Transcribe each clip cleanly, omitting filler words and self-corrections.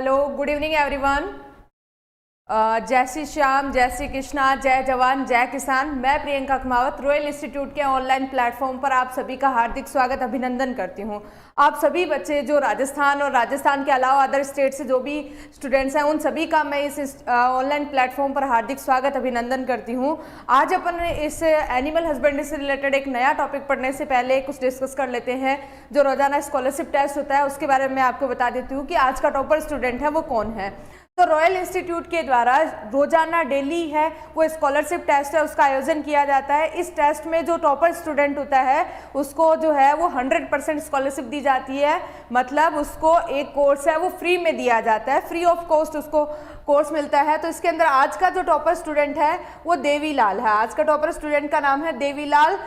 Hello, good evening everyone. जय श्री श्याम, जय श्री कृष्णा, जय जवान जय किसान। मैं प्रियंका कुमावत रॉयल इंस्टीट्यूट के ऑनलाइन प्लेटफॉर्म पर आप सभी का हार्दिक स्वागत अभिनंदन करती हूं। आप सभी बच्चे जो राजस्थान और राजस्थान के अलावा अदर स्टेट से जो भी स्टूडेंट्स हैं उन सभी का मैं इस ऑनलाइन प्लेटफॉर्म पर हार्दिक स्वागत अभिनंदन करती हूं। आज अपन इस एनिमल हस्बेंड्री से रिलेटेड एक नया टॉपिक पढ़ने से पहले कुछ डिस्कस कर लेते हैं। जो रोजाना स्कॉलरशिप टेस्ट होता है उसके बारे में मैं आपको बता देती हूँ कि आज का टॉपर स्टूडेंट है वो कौन है। तो रॉयल इंस्टीट्यूट के द्वारा रोजाना डेली है वो स्कॉलरशिप टेस्ट है उसका आयोजन किया जाता है। इस टेस्ट में जो टॉपर स्टूडेंट होता है उसको जो है वो 100% स्कॉलरशिप दी जाती है। मतलब उसको एक कोर्स है वो फ्री में दिया जाता है, फ्री ऑफ कॉस्ट उसको कोर्स मिलता है। तो इसके अंदर आज का जो टॉपर स्टूडेंट है वो देवीलाल है। आज का टॉपर स्टूडेंट का नाम है देवीलाल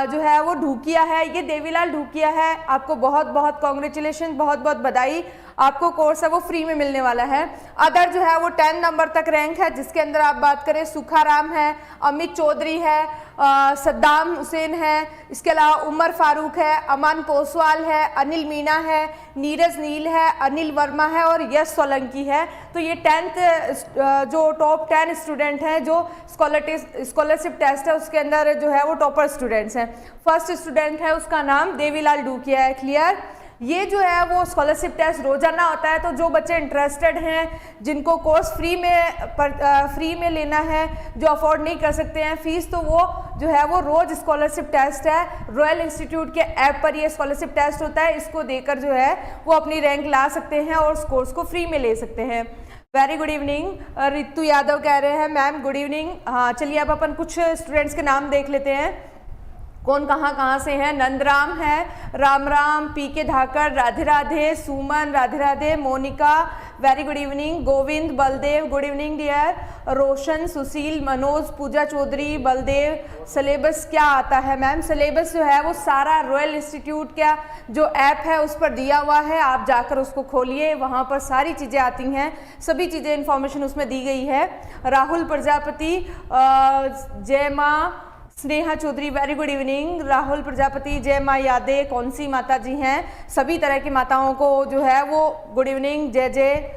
जो है वो ढूकिया है। ये देवीलाल ढूकिया है। आपको बहुत बहुत कॉन्ग्रेचुलेशन, बहुत बहुत बधाई। आपको कोर्स है वो फ्री में मिलने वाला है। अदर जो है वो 10 नंबर तक रैंक है जिसके अंदर आप बात करें सुखाराम है, अमित चौधरी है, सद्दाम हुसैन है, इसके अलावा उमर फारूक है, अमान पोसवाल है, अनिल मीना है, नीरज नील है, अनिल वर्मा है और यश सोलंकी है। तो ये 10th जो टॉप 10 स्टूडेंट हैं जो स्कॉलरशिप टेस्ट है उसके अंदर जो है वो टॉपर स्टूडेंट्स हैं। फर्स्ट स्टूडेंट है उसका नाम देवीलाल ढूकिया है। क्लियर? ये जो है वो स्कॉलरशिप टेस्ट रोजाना होता है। तो जो बच्चे इंटरेस्टेड हैं जिनको कोर्स फ्री में लेना है, जो अफोर्ड नहीं कर सकते हैं फीस, तो वो जो है वो रोज स्कॉलरशिप टेस्ट है रॉयल इंस्टीट्यूट के ऐप पर ये स्कॉलरशिप टेस्ट होता है। इसको देकर जो है वो अपनी रैंक ला सकते हैं और उस कोर्स को फ्री में ले सकते हैं। Very good evening. Ritu Yadav कह रहे हैं मैम गुड इवनिंग। हाँ चलिए अब अपन कुछ स्टूडेंट्स के नाम देख लेते हैं कौन कहाँ से हैं। नंदराम है, Ram Ram, PK Dhakar, Radhe Radhe, Suman, Radhe Radhe, Monica, very good evening. Govind, Baldev, good evening dear. Roshan, Sushil, Manoj, Pooja Chaudhary, Baldev. Syllabus क्या आता है मैम? सिलेबस जो है वो सारा रॉयल इंस्टीट्यूट का जो ऐप है उस पर दिया हुआ है। आप जाकर उसको खोलिए, वहाँ पर सारी चीज़ें आती हैं, सभी चीज़ें इन्फॉर्मेशन उसमें दी गई है। राहुल प्रजापति, जय माँ, Sneha Chaudhary, very good evening. Rahul Prajapati, जय माँ यादे, कौन सी माता जी हैं? सभी तरह की माताओं को जो है वो गुड इवनिंग, जय जय।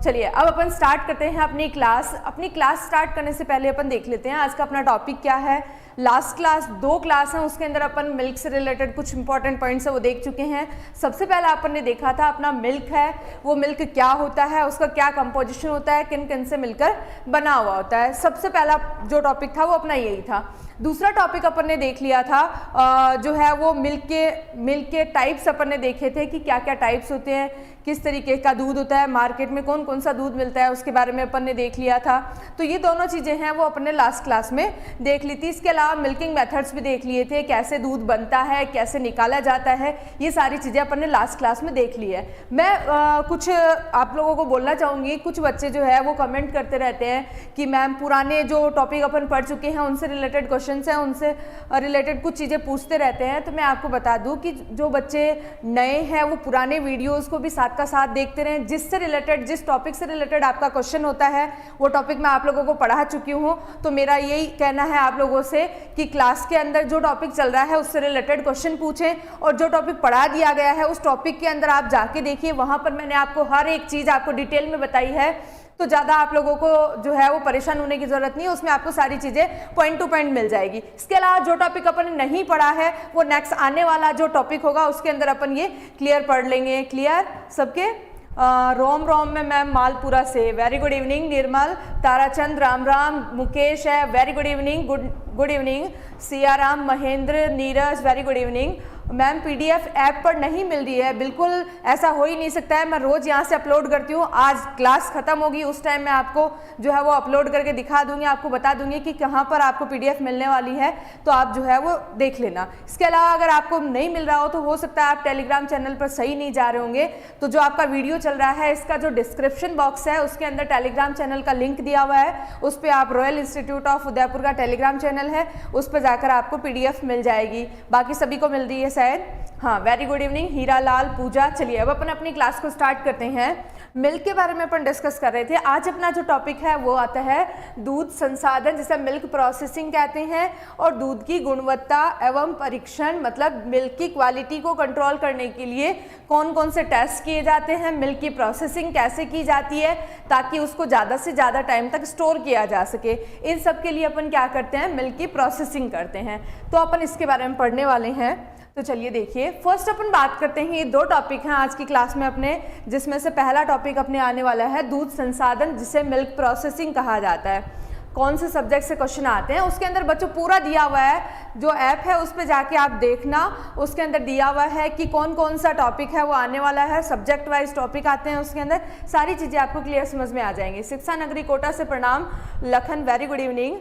चलिए अब अपन स्टार्ट करते हैं अपनी क्लास। अपनी क्लास स्टार्ट करने से पहले अपन देख लेते हैं आज का अपना टॉपिक क्या है। लास्ट क्लास 2 क्लास हैं उसके अंदर अपन मिल्क से रिलेटेड कुछ इंपॉर्टेंट पॉइंट्स है वो देख चुके हैं। सबसे पहला अपन ने देखा था अपना मिल्क है वो मिल्क क्या होता है, उसका क्या कंपोजिशन होता है, किन किन से मिलकर बना हुआ होता है। सबसे पहला जो टॉपिक था वो अपना यही था। दूसरा टॉपिक अपन ने देख लिया था जो है वो मिल्क के टाइप्स अपन ने देखे थे कि क्या क्या टाइप्स होते हैं, किस तरीके का दूध होता है, मार्केट में कौन कौन सा दूध मिलता है उसके बारे में अपन ने देख लिया था। तो ये दोनों चीज़ें हैं वो अपन ने लास्ट क्लास में देख ली थी। इसके अलावा मिल्किंग मेथड्स भी देख लिए थे, कैसे दूध बनता है, कैसे निकाला जाता है, ये सारी चीज़ें अपन ने लास्ट क्लास में देख ली है। मैं कुछ आप लोगों को बोलना चाहूँगी, कुछ बच्चे जो है वो कमेंट करते रहते हैं कि मैम पुराने जो टॉपिक अपन पढ़ चुके हैं उनसे रिलेटेड क्वेश्चंस हैं, उनसे रिलेटेड कुछ चीज़ें पूछते रहते हैं। तो मैं आपको बता दूं कि जो बच्चे नए हैं वो पुराने वीडियोस को भी साथ का साथ देखते रहें। जिससे रिलेटेड, जिस टॉपिक से रिलेटेड आपका क्वेश्चन होता है वो टॉपिक मैं आप लोगों को पढ़ा चुकी हूँ। तो मेरा यही कहना है आप लोगों से कि क्लास के अंदर जो टॉपिक चल रहा है उससे रिलेटेड क्वेश्चन पूछें और जो टॉपिक पढ़ा दिया गया है उस टॉपिक के अंदर आप जाके देखिए, वहाँ पर मैंने आपको हर एक चीज़ आपको डिटेल में बताई है। तो ज़्यादा आप लोगों को जो है वो परेशान होने की ज़रूरत नहीं है, उसमें आपको सारी चीज़ें पॉइंट टू पॉइंट मिल जाएगी। इसके अलावा जो टॉपिक अपन ने नहीं पढ़ा है वो नेक्स्ट आने वाला जो टॉपिक होगा उसके अंदर अपन ये क्लियर पढ़ लेंगे। क्लियर सबके? रोम रोम में मैम मालपुरा से, वेरी गुड इवनिंग। निर्मल, ताराचंद, राम राम, मुकेश है, very good evening, good evening. Siyaram, Mahendra, Neeraj, very good evening. Ma'am PDF app पर नहीं मिल रही है, बिल्कुल ऐसा हो ही नहीं सकता है। मैं रोज़ यहाँ से अपलोड करती हूँ। आज क्लास ख़त्म होगी उस टाइम मैं आपको जो है वो अपलोड करके दिखा दूंगी, आपको बता दूंगी कि कहाँ पर आपको पीडीएफ मिलने वाली है, तो आप जो है वो देख लेना। इसके अलावा अगर आपको नहीं मिल रहा हो तो हो सकता है आप टेलीग्राम चैनल पर सही नहीं जा रहे होंगे। तो जो आपका वीडियो चल रहा है इसका जो डिस्क्रिप्शन बॉक्स है उसके अंदर टेलीग्राम चैनल का लिंक दिया हुआ है, उस पर आप रॉयल इंस्टीट्यूट ऑफ उदयपुर का टेलीग्राम चैनल है, उस पर जाकर आपको पीडीएफ मिल जाएगी। बाकी सभी को मिल रही है शायद। हाँ very good evening Hira Lal, पूजा। चलिए अब अपन अपनी क्लास को स्टार्ट करते हैं। मिल्क के बारे में अपन डिस्कस कर रहे थे। आज अपना जो टॉपिक है वो आता है दूध संसाधन, जिसे मिल्क प्रोसेसिंग कहते हैं, और दूध की गुणवत्ता एवं परीक्षण, मतलब मिल्क की क्वालिटी को कंट्रोल करने के लिए कौन कौन से टेस्ट किए जाते हैं, मिल्क की प्रोसेसिंग कैसे की जाती है ताकि उसको ज़्यादा से ज़्यादा टाइम तक स्टोर किया जा सके। इन सब के लिए अपन क्या करते हैं, मिल्क की प्रोसेसिंग करते हैं। तो अपन इसके बारे में पढ़ने वाले हैं। तो चलिए देखिए, फर्स्ट अपन बात करते हैं, ये दो टॉपिक हैं आज की क्लास में अपने, जिसमें से पहला टॉपिक अपने आने वाला है दूध संसाधन, जिसे मिल्क प्रोसेसिंग कहा जाता है। कौन से सब्जेक्ट से क्वेश्चन आते हैं उसके अंदर बच्चों पूरा दिया हुआ है, जो ऐप है उस पर जाके आप देखना, उसके अंदर दिया हुआ है कि कौन कौन सा टॉपिक है वो आने वाला है, सब्जेक्ट वाइज टॉपिक आते हैं उसके अंदर, सारी चीज़ें आपको क्लियर समझ में आ जाएंगी। शिक्षा नगरी कोटा से प्रणाम, Lakhan very good evening,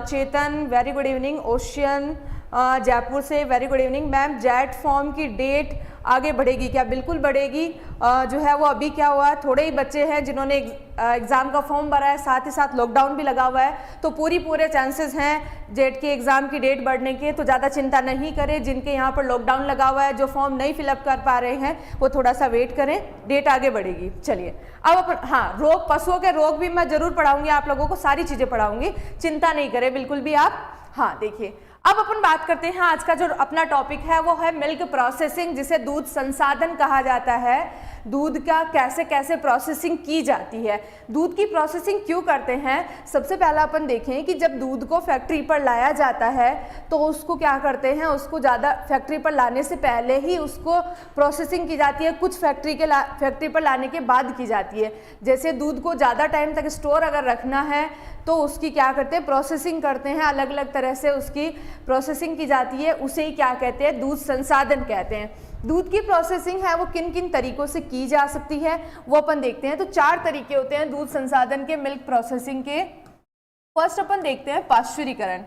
Chetan very good evening, Ocean Jaipur से very good evening. Ma'am JET form की डेट आगे बढ़ेगी क्या? बिल्कुल बढ़ेगी। जो है वो अभी क्या हुआ, थोड़े ही बच्चे हैं जिन्होंने एग्ज़ाम का फॉर्म भरा है, साथ ही साथ लॉकडाउन भी लगा हुआ है, तो पूरे चांसेस हैं जेट के एग्ज़ाम की डेट बढ़ने के। तो ज़्यादा चिंता नहीं करें, जिनके यहाँ पर लॉकडाउन लगा हुआ है, जो फॉर्म नहीं फिलअप कर पा रहे हैं वो थोड़ा सा वेट करें, डेट आगे बढ़ेगी। चलिए अब अपन, हाँ, रोग, पशुओं के रोग भी मैं ज़रूर पढ़ाऊँगी आप लोगों को, सारी चीज़ें पढ़ाऊँगी, चिंता नहीं करें बिल्कुल भी आप। हाँ देखिए, अब अपन बात करते हैं, आज का जो अपना टॉपिक है वो है मिल्क प्रोसेसिंग, जिसे दूध संसाधन कहा जाता है। दूध का कैसे कैसे प्रोसेसिंग की जाती है, दूध की प्रोसेसिंग क्यों करते हैं। सबसे पहला अपन देखें कि जब दूध को फैक्ट्री पर लाया जाता है तो उसको क्या करते हैं, उसको ज़्यादा फैक्ट्री पर लाने से पहले ही उसको प्रोसेसिंग की जाती है, कुछ फैक्ट्री पर लाने के बाद की जाती है। जैसे दूध को ज़्यादा टाइम तक स्टोर अगर रखना है तो उसकी क्या करते हैं, प्रोसेसिंग करते हैं, अलग अलग तरह से उसकी प्रोसेसिंग की जाती है, उसे ही क्या कहते हैं, दूध संसाधन कहते हैं। दूध की प्रोसेसिंग है वो किन किन तरीकों से की जा सकती है वो अपन देखते हैं। तो 4 तरीके होते हैं दूध संसाधन के, मिल्क प्रोसेसिंग के। फर्स्ट अपन देखते हैं पाश्चुरीकरण।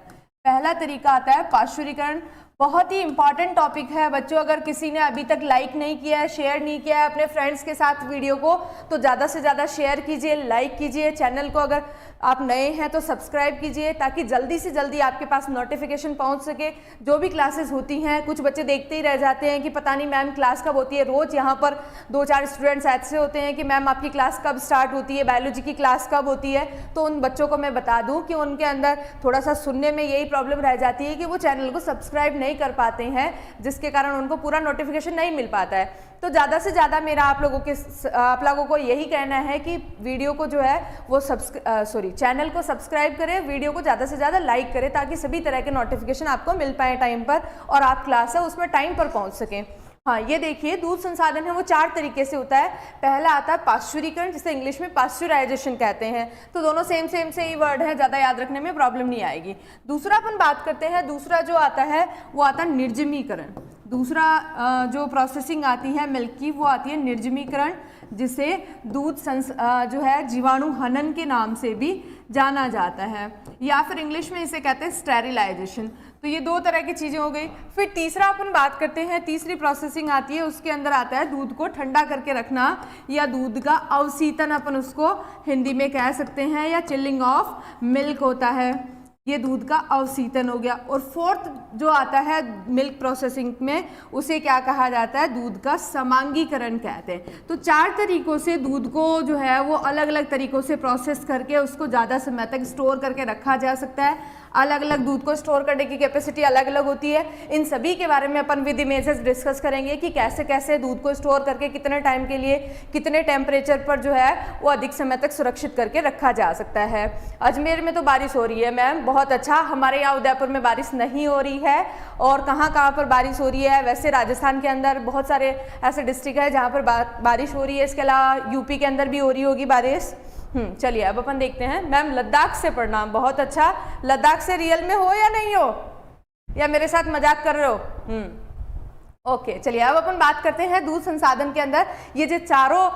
पहला तरीका आता है पाश्चुरीकरण, बहुत ही इंपॉर्टेंट टॉपिक है बच्चों। अगर किसी ने अभी तक लाइक नहीं किया है, शेयर नहीं किया है अपने फ्रेंड्स के साथ वीडियो को, तो ज़्यादा से ज़्यादा शेयर कीजिए, लाइक कीजिए, चैनल को अगर आप नए हैं तो सब्सक्राइब कीजिए, ताकि जल्दी से जल्दी आपके पास नोटिफिकेशन पहुंच सके। जो भी क्लासेस होती हैं, कुछ बच्चे देखते ही रह जाते हैं कि पता नहीं मैम क्लास कब होती है। रोज़ यहाँ पर 2-4 स्टूडेंट्स ऐसे होते हैं कि मैम आपकी क्लास कब स्टार्ट होती है, बायोलॉजी की क्लास कब होती है। तो उन बच्चों को मैं बता दूँ कि उनके अंदर थोड़ा सा सुनने में यही प्रॉब्लम रह जाती है कि वो चैनल को सब्सक्राइब नहीं कर पाते हैं, जिसके कारण उनको पूरा नोटिफिकेशन नहीं मिल पाता है। तो ज़्यादा से ज़्यादा मेरा आप लोगों को यही कहना है कि वीडियो को जो है वो चैनल को सब्सक्राइब करें, वीडियो को ज़्यादा से ज़्यादा लाइक करें, ताकि सभी तरह के नोटिफिकेशन आपको मिल पाए टाइम पर और आप क्लास है उसमें टाइम पर पहुंच सकें। हाँ ये देखिए, दूध संसाधन है वो 4 तरीके से होता है। पहला आता है पाश्चुरीकरण, जिसे इंग्लिश में पाश्चुराइजेशन कहते हैं। तो दोनों सेम से ही वर्ड है, ज़्यादा याद रखने में प्रॉब्लम नहीं आएगी। दूसरा अपन बात करते हैं, दूसरा जो आता है वो आता है निर्जमीकरण। दूसरा जो प्रोसेसिंग आती है मिल्क की वो आती है निर्जमीकरण, जिसे दूध जो है जीवाणु हनन के नाम से भी जाना जाता है, या फिर इंग्लिश में इसे कहते हैं स्टेरिलाइजेशन। तो ये 2 तरह की चीज़ें हो गई। फिर तीसरा अपन बात करते हैं, तीसरी प्रोसेसिंग आती है, उसके अंदर आता है दूध को ठंडा करके रखना, या दूध का अवशीतन अपन उसको हिंदी में कह सकते हैं, या चिलिंग ऑफ मिल्क होता है, ये दूध का अवशीतन हो गया। और फोर्थ जो आता है मिल्क प्रोसेसिंग में, उसे क्या कहा जाता है, दूध का समांगीकरण कहते हैं। तो 4 तरीकों से दूध को जो है वो अलग अलग तरीकों से प्रोसेस करके उसको ज़्यादा समय तक स्टोर करके रखा जा सकता है। अलग अलग दूध को स्टोर करने की कैपेसिटी अलग अलग होती है। इन सभी के बारे में अपन विद इमेजेस डिस्कस करेंगे कि कैसे कैसे दूध को स्टोर करके कितने टाइम के लिए, कितने टेम्परेचर पर जो है वो अधिक समय तक सुरक्षित करके रखा जा सकता है। अजमेर में तो बारिश हो रही है मैम, बहुत अच्छा। हमारे यहाँ उदयपुर में बारिश नहीं हो रही है। और कहाँ कहाँ पर बारिश हो रही है, वैसे राजस्थान के अंदर बहुत सारे ऐसे डिस्ट्रिक्ट है जहाँ पर बारिश हो रही है। इसके अलावा यूपी के अंदर भी हो रही होगी बारिश। चलिए अब अपन देखते हैं। मैम लद्दाख से प्रणाम, बहुत अच्छा। लद्दाख से रियल में हो या नहीं हो, या मेरे साथ मजाक कर रहे हो? ओके चलिए अब अपन बात करते हैं दूध संसाधन के अंदर ये जो चारों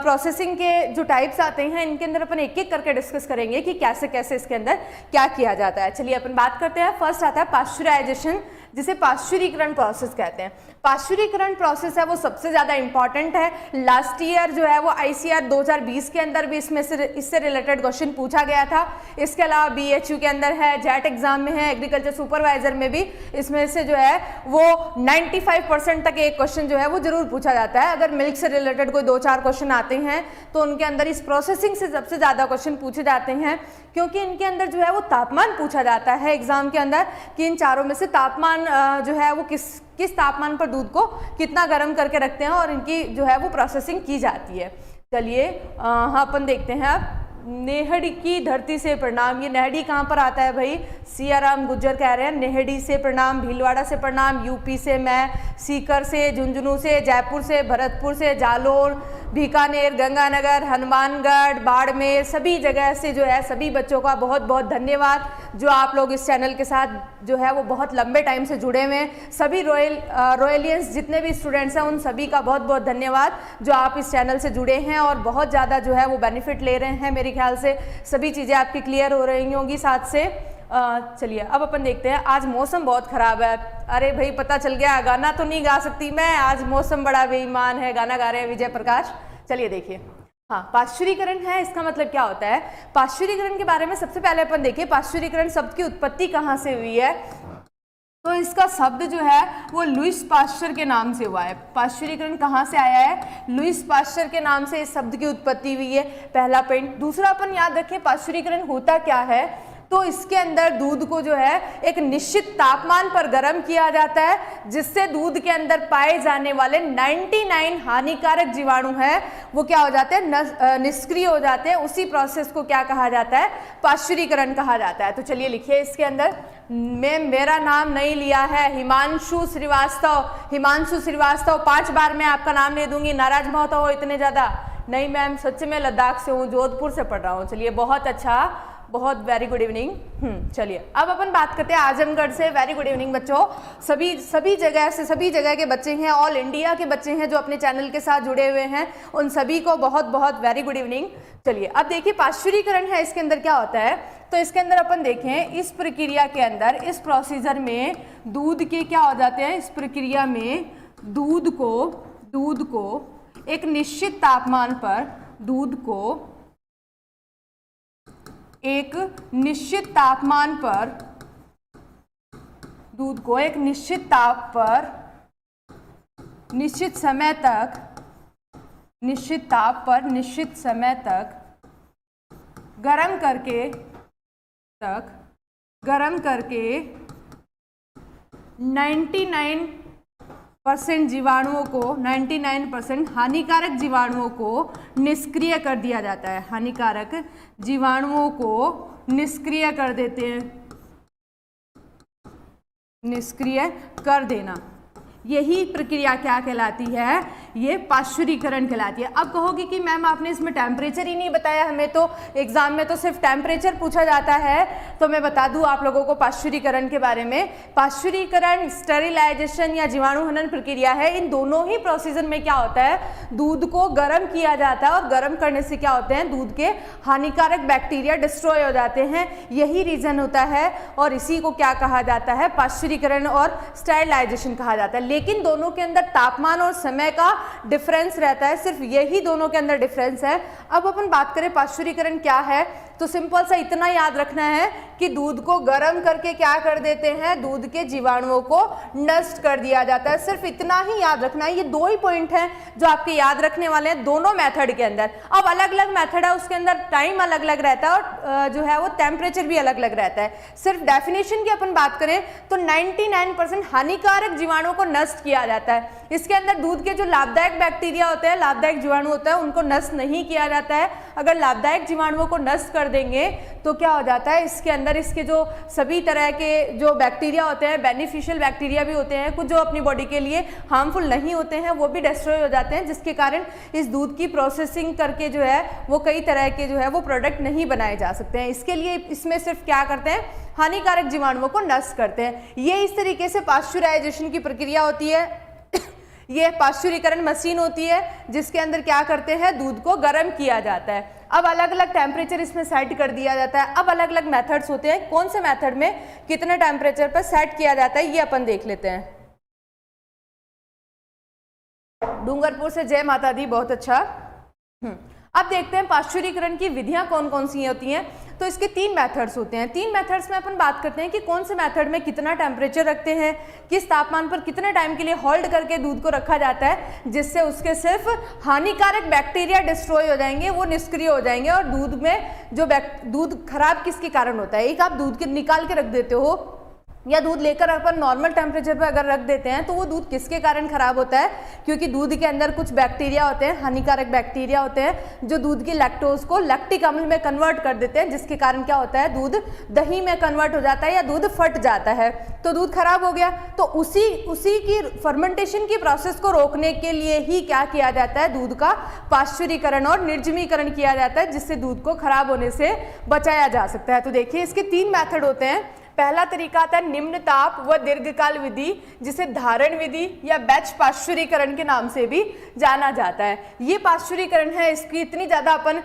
प्रोसेसिंग के जो टाइप्स आते हैं, इनके अंदर अपन एक एक करके डिस्कस करेंगे कि कैसे कैसे इसके अंदर क्या किया जाता है। चलिए अपन बात करते हैं। फर्स्ट आता है पाश्चुराइजेशन, जिसे पाश्चुरीकरण प्रोसेस कहते हैं। पाश्चुरीकरण प्रोसेस है वो सबसे ज़्यादा इंपॉर्टेंट है। लास्ट ईयर जो है वो ICAR 2020 के अंदर भी इससे रिलेटेड क्वेश्चन पूछा गया था। इसके अलावा BHU के अंदर है, जेट एग्जाम में है, एग्रीकल्चर सुपरवाइजर में भी इसमें से जो है वो 95 95% तक एक क्वेश्चन जो है वो जरूर पूछा जाता है। अगर मिल्क से रिलेटेड कोई 2-4 क्वेश्चन आते हैं तो उनके अंदर इस प्रोसेसिंग से सबसे ज़्यादा क्वेश्चन पूछे जाते हैं, क्योंकि इनके अंदर जो है वो तापमान पूछा जाता है एग्जाम के अंदर कि इन चारों में से तापमान जो है वो किस तापमान पर दूध को कितना गर्म करके रखते हैं और इनकी जो है वो प्रोसेसिंग की जाती है। चलिए हाँ अपन देखते हैं अब नेहड़ी की धरती से प्रणाम। ये नेहड़ी कहाँ पर आता है भाई? सियाराम गुज्जर कह रहे हैं नेहड़ी से प्रणाम, भीलवाड़ा से प्रणाम, यूपी से मैं, सीकर से, झुंझुनू से, जयपुर से, भरतपुर से, जालोर, बीकानेर, गंगानगर, हनुमानगढ़, बाड़मेर, सभी जगह से जो है सभी बच्चों का बहुत बहुत धन्यवाद जो आप लोग इस चैनल के साथ जो है वो बहुत लंबे टाइम से जुड़े हुए हैं। सभी रॉयलियंस जितने भी स्टूडेंट्स हैं उन सभी का बहुत बहुत धन्यवाद जो आप इस चैनल से जुड़े हैं और बहुत ज़्यादा जो है वो बेनिफिट ले रहे हैं। मेरे ख्याल से सभी चीज़ें आपकी क्लियर हो रही होंगी साथ से। चलिए अब अपन देखते हैं। आज मौसम बहुत ख़राब है। अरे भाई पता चल गया, गाना तो नहीं गा सकती मैं, आज मौसम बड़ा बेईमान है, गाना गा रहे हैं विजय प्रकाश। चलिए देखिए, हाँ पाश्चुरीकरण है, इसका मतलब क्या होता है? पाश्चुरीकरण के बारे में सबसे पहले अपन देखिए पाश्चुरीकरण शब्द की उत्पत्ति कहाँ से हुई है। तो इसका शब्द जो है वो लुईस पाश्चर के नाम से हुआ है। पाश्चुरीकरण कहाँ से आया है? लुईस पाश्चर के नाम से इस शब्द की उत्पत्ति हुई है, पहला पॉइंट। दूसरा अपन याद रखें पाश्चुरीकरण होता क्या है, तो इसके अंदर दूध को जो है एक निश्चित तापमान पर गर्म किया जाता है जिससे दूध के अंदर पाए जाने वाले 99 हानिकारक जीवाणु हैं वो क्या हो जाते हैं? निष्क्रिय हो जाते हैं। उसी प्रोसेस को क्या कहा जाता है? पाश्चुरीकरण कहा जाता है। तो चलिए लिखिए इसके अंदर, मेरा नाम नहीं लिया है, हिमांशु श्रीवास्तव। हिमांशु श्रीवास्तव 5 बार मैं आपका नाम ले दूंगी, नाराज मत हो इतने ज्यादा। नहीं मैम, सच में लद्दाख से हूँ, जोधपुर से पढ़ रहा हूँ। चलिए बहुत अच्छा, बहुत वेरी गुड इवनिंग। चलिए अब अपन बात करते हैं आजमगढ़ से। वेरी गुड इवनिंग बच्चों, सभी जगह से, सभी जगह के बच्चे हैं, ऑल इंडिया के बच्चे हैं जो अपने चैनल के साथ जुड़े हुए हैं, उन सभी को बहुत बहुत वेरी गुड इवनिंग। चलिए अब देखिए पाश्चुरीकरण है, इसके अंदर क्या होता है? तो इसके अंदर अपन देखें इस प्रक्रिया के अंदर, इस प्रोसीजर में दूध के क्या हो जाते हैं? इस प्रक्रिया में दूध को एक निश्चित तापमान पर दूध को एक निश्चित ताप पर निश्चित समय तक गरम करके 99% जीवाणुओं को, 99% हानिकारक जीवाणुओं को निष्क्रिय कर दिया जाता है। हानिकारक जीवाणुओं को निष्क्रिय कर देते हैं, निष्क्रिय कर देना, यही प्रक्रिया क्या कहलाती है? ये पाश्चुरीकरण कहलाती है। अब कहोगे कि मैम आपने इसमें टेम्परेचर ही नहीं बताया, हमें तो एग्जाम में तो सिर्फ टेम्परेचर पूछा जाता है। तो मैं बता दूं आप लोगों को पाश्चुरीकरण के बारे में। पाश्चुरीकरण स्टेरिलाइजेशन या जीवाणु हनन प्रक्रिया है। इन दोनों ही प्रोसीजर में क्या होता है? दूध को गर्म किया जाता है और गर्म करने से क्या होते हैं? दूध के हानिकारक बैक्टीरिया डिस्ट्रॉय हो जाते हैं, यही रीजन होता है और इसी को क्या कहा जाता है? पाश्चुरीकरण और स्टेरिलाइजेशन कहा जाता है। लेकिन दोनों के अंदर तापमान और समय का डिफरेंस रहता है, सिर्फ यही दोनों के अंदर डिफरेंस है। अब अपन बात करें पाश्चुरीकरण क्या है, तो सिंपल सा इतना याद रखना है कि दूध को गर्म करके क्या कर देते हैं? दूध के जीवाणुओं को नष्ट कर दिया जाता है। सिर्फ इतना ही याद रखना है। ये 2 ही पॉइंट हैं जो आपके याद रखने वाले हैं दोनों मेथड के अंदर। अब अलग अलग मेथड है, उसके अंदर टाइम अलग अलग रहता है और जो है वो टेम्परेचर भी अलग अलग रहता है। सिर्फ डेफिनेशन की अपन बात करें तो 99% हानिकारक जीवाणुओं को नष्ट किया जाता है। इसके अंदर दूध के जो लाभदायक बैक्टीरिया होते हैं, लाभदायक जीवाणु होता है, उनको नष्ट नहीं किया जाता है। अगर लाभदायक जीवाणुओं को नष्ट कर देंगे तो क्या हो जाता है? इसके अंदर इसके जो सभी तरह के जो बैक्टीरिया होते हैं, बेनिफिशियल बैक्टीरिया भी होते हैं, कुछ जो अपनी बॉडी के लिए हार्मफुल नहीं होते हैं, वो भी डिस्ट्रॉय हो जाते हैं, जिसके कारण इस दूध की प्रोसेसिंग करके जो है वो कई तरह के जो है वो प्रोडक्ट नहीं बनाए जा सकते हैं। इसके लिए इसमें सिर्फ क्या करते हैं? हानिकारक जीवाणुओं को नष्ट करते हैं। ये इस तरीके से पाश्चुराइजेशन की प्रक्रिया होती है। ये पाश्चुरीकरण मशीन होती है जिसके अंदर क्या करते हैं? दूध को गर्म किया जाता है। अब अलग अलग टेम्परेचर इसमें सेट कर दिया जाता है। अब अलग अलग मेथड्स होते हैं, कौन से मेथड में कितने टेम्परेचर पर सेट किया जाता है ये अपन देख लेते हैं। डूंगरपुर से जय माता दी, बहुत अच्छा। अब देखते हैं पाश्चुरीकरण की विधियां कौन कौन सी होती हैं। तो इसके 3 मेथड्स होते हैं। 3 मेथड्स में अपन बात करते हैं कि कौन से मेथड में कितना टेम्परेचर रखते हैं, किस तापमान पर कितने टाइम के लिए होल्ड करके दूध को रखा जाता है जिससे उसके सिर्फ हानिकारक बैक्टीरिया डिस्ट्रॉय हो जाएंगे, वो निष्क्रिय हो जाएंगे और दूध में जो दूध खराब किसके कारण होता है। एक आप दूध के निकाल के रख देते हो या दूध लेकर अपन नॉर्मल टेम्परेचर पर अगर रख देते हैं तो वो दूध किसके कारण खराब होता है, क्योंकि दूध के अंदर कुछ बैक्टीरिया होते हैं, हानिकारक बैक्टीरिया होते हैं जो दूध की लैक्टोज को लैक्टिक अम्ल में कन्वर्ट कर देते हैं, जिसके कारण क्या होता है, दूध दही में कन्वर्ट हो जाता है या दूध फट जाता है, तो दूध खराब हो गया। तो उसी की फर्मेंटेशन की प्रोसेस को रोकने के लिए ही क्या किया जाता है, दूध का पाश्चुरीकरण और निर्जमीकरण किया जाता है, जिससे दूध को खराब होने से बचाया जा सकता है। तो देखिए इसके 3 मेथड होते हैं। पहला तरीका आता है निम्न ताप व दीर्घकाल विधि, जिसे धारण विधि या बैच पाश्चुरीकरण के नाम से भी जाना जाता है। ये पाश्चुरीकरण है, इसकी इतनी ज़्यादा अपन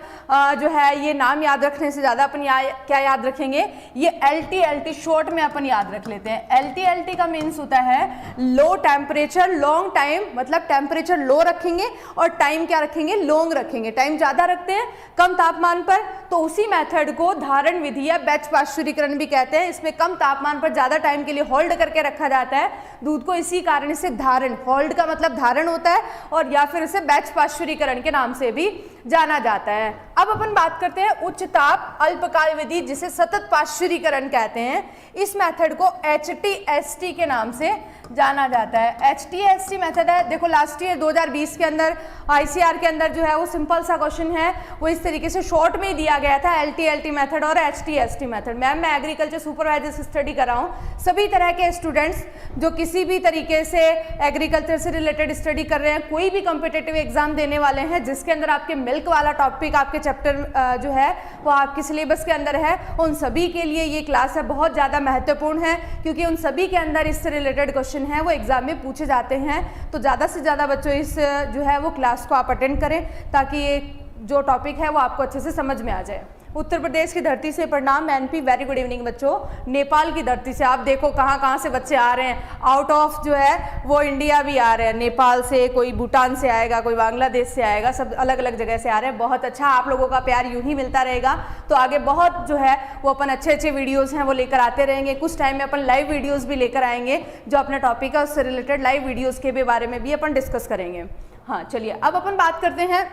जो है ये नाम याद रखने से ज़्यादा अपन क्या याद रखेंगे, ये LT शॉर्ट में अपन याद रख लेते हैं। LT का मीन्स होता है लो टेम्परेचर लॉन्ग टाइम, मतलब टेम्परेचर लो रखेंगे और टाइम क्या रखेंगे, लॉन्ग रखेंगे। टाइम ज़्यादा रखते हैं कम तापमान पर, तो उसी मेथड को धारण विधि या बैच पाश्चुरीकरण भी कहते हैं। इसमें कम तापमान पर ज्यादा टाइम के लिए होल्ड करके रखा जाता है दूध को, इसी कारण इसे धारण, होल्ड का मतलब धारण होता है, और या फिर इसे बैच पाश्चुरीकरण के नाम से भी जाना जाता है। अब अपन बात करते हैं उच्च ताप अल्पकाल विधि, जिसे सतत पाश्चुरीकरण कहते हैं। इस मेथड को HTST के नाम से जाना जाता है। HTST मेथड है, देखो लास्ट ईयर 2020 के अंदर ICR के अंदर जो है वो सिंपल सा क्वेश्चन है, वो इस तरीके से शॉर्ट में ही दिया गया था, LT मेथड और HTST मेथड। मैम मैं एग्रीकल्चर सुपरवाइजर से स्टडी कर रहा हूँ, सभी तरह के स्टूडेंट्स जो किसी भी तरीके से एग्रीकल्चर से रिलेटेड स्टडी कर रहे हैं, कोई भी कॉम्पिटिटिव एग्जाम देने वाले हैं जिसके अंदर आपके मिल्क वाला टॉपिक, आपके चैप्टर जो है वो आपके सिलेबस के अंदर है, उन सभी के लिए ये क्लास है बहुत ज़्यादा महत्वपूर्ण है, क्योंकि उन सभी के अंदर इससे रिलेटेड क्वेश्चन है वो एग्जाम में पूछे जाते हैं। तो ज़्यादा से ज़्यादा बच्चों इस जो है वो क्लास को आप अटेंड करें, ताकि ये जो टॉपिक है वो आपको अच्छे से समझ में आ जाए। उत्तर प्रदेश की धरती से प्रणाम, NP वेरी गुड इवनिंग बच्चों। नेपाल की धरती से आप देखो कहाँ कहाँ से बच्चे आ रहे हैं, आउट ऑफ जो है वो इंडिया भी आ रहे हैं, नेपाल से, कोई भूटान से आएगा, कोई बांग्लादेश से आएगा, सब अलग अलग जगह से आ रहे हैं। बहुत अच्छा, आप लोगों का प्यार यूं ही मिलता रहेगा तो आगे बहुत जो है वो अपन अच्छे अच्छे वीडियोज़ हैं वो लेकर आते रहेंगे। कुछ टाइम में अपन लाइव वीडियोज़ भी लेकर आएंगे, जो अपने टॉपिक है उससे रिलेटेड लाइव वीडियोज़ के भी बारे में भी अपन डिस्कस करेंगे। हाँ चलिए अब अपन बात करते हैं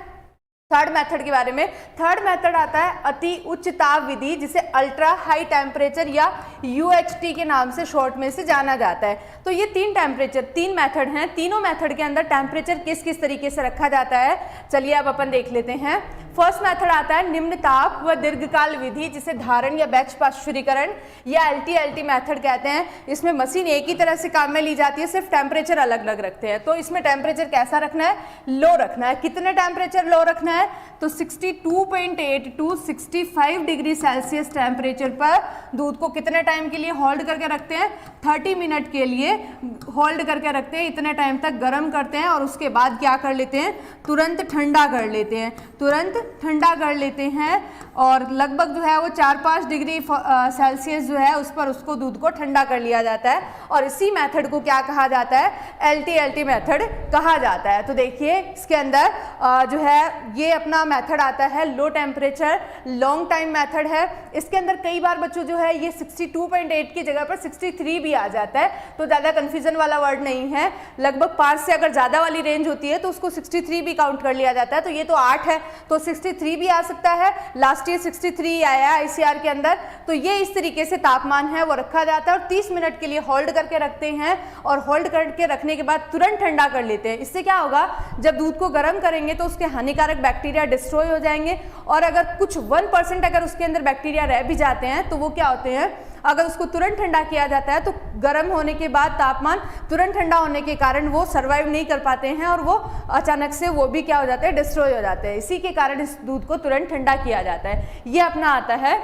थर्ड मेथड के बारे में। थर्ड मेथड आता है अति उच्च ताप विधि, जिसे अल्ट्रा हाई टेम्परेचर या UHT के नाम से शॉर्ट में से जाना जाता है। तो ये 3 मेथड हैं, तीनों मेथड के अंदर टेम्परेचर किस किस तरीके से रखा जाता है, चलिए अब अपन देख लेते हैं। फर्स्ट मेथड आता है निम्न ताप व दीर्घकाल विधि, जिसे धारण या बैच पाश्चुरीकरण या LT मेथड कहते हैं। इसमें मशीन एक ही तरह से काम में ली जाती है, सिर्फ टेम्परेचर अलग अलग रखते हैं। तो इसमें टेम्परेचर कैसा रखना है, लो रखना है। कितने टेम्परेचर लो रखना है, तो 62.8 टू 65 डिग्री सेल्सियस टेम्परेचर पर दूध को कितने टाइम के लिए होल्ड करके रखते हैं, 30 मिनट के लिए होल्ड करके रखते हैं। इतने टाइम तक गर्म करते हैं और उसके बाद क्या कर लेते हैं, तुरंत ठंडा कर लेते हैं, तुरंत ठंडा कर लेते हैं और लगभग जो है वो 4-5 डिग्री सेल्सियस जो है उस पर उसको दूध को ठंडा कर लिया जाता है। और इसी मेथड को क्या कहा जाता है, LT मेथड कहा जाता है। तो देखिए इसके अंदर जो है ये अपना मेथड आता है low temperature long time method है। इसके अंदर कई बार बच्चों जो है ये 62.8 की जगह पर 63 भी आ जाता है, तो ज़्यादा कन्फ्यूजन वाला वर्ड नहीं है। लगभग 5 से अगर ज़्यादा वाली रेंज होती है तो उसको 63 भी काउंट कर लिया जाता है। तो ये तो 8 है तो 63 भी आ सकता है। लास्ट ईयर 63 आया ICR के अंदर। तो ये इस तरीके से तापमान है वो रखा जाता है और 30 मिनट के लिए होल्ड करके रखते हैं और होल्ड करके रखने के बाद तुरंत ठंडा कर लेते हैं। इससे क्या होगा, जब दूध को गर्म करेंगे तो उसके हानिकारक बैक्टीरिया डिस्ट्रॉय हो जाएंगे और अगर कुछ 1% अगर उसके अंदर बैक्टीरिया रह भी जाते हैं तो वो क्या होते हैं, अगर उसको तुरंत ठंडा किया जाता है तो गर्म होने के बाद तापमान तुरंत ठंडा होने के कारण वो सर्वाइव नहीं कर पाते हैं और वो अचानक से वो भी क्या हो जाते हैं, डिस्ट्रॉय हो जाते हैं। इसी के कारण इस दूध को तुरंत ठंडा किया जाता है। ये अपना आता है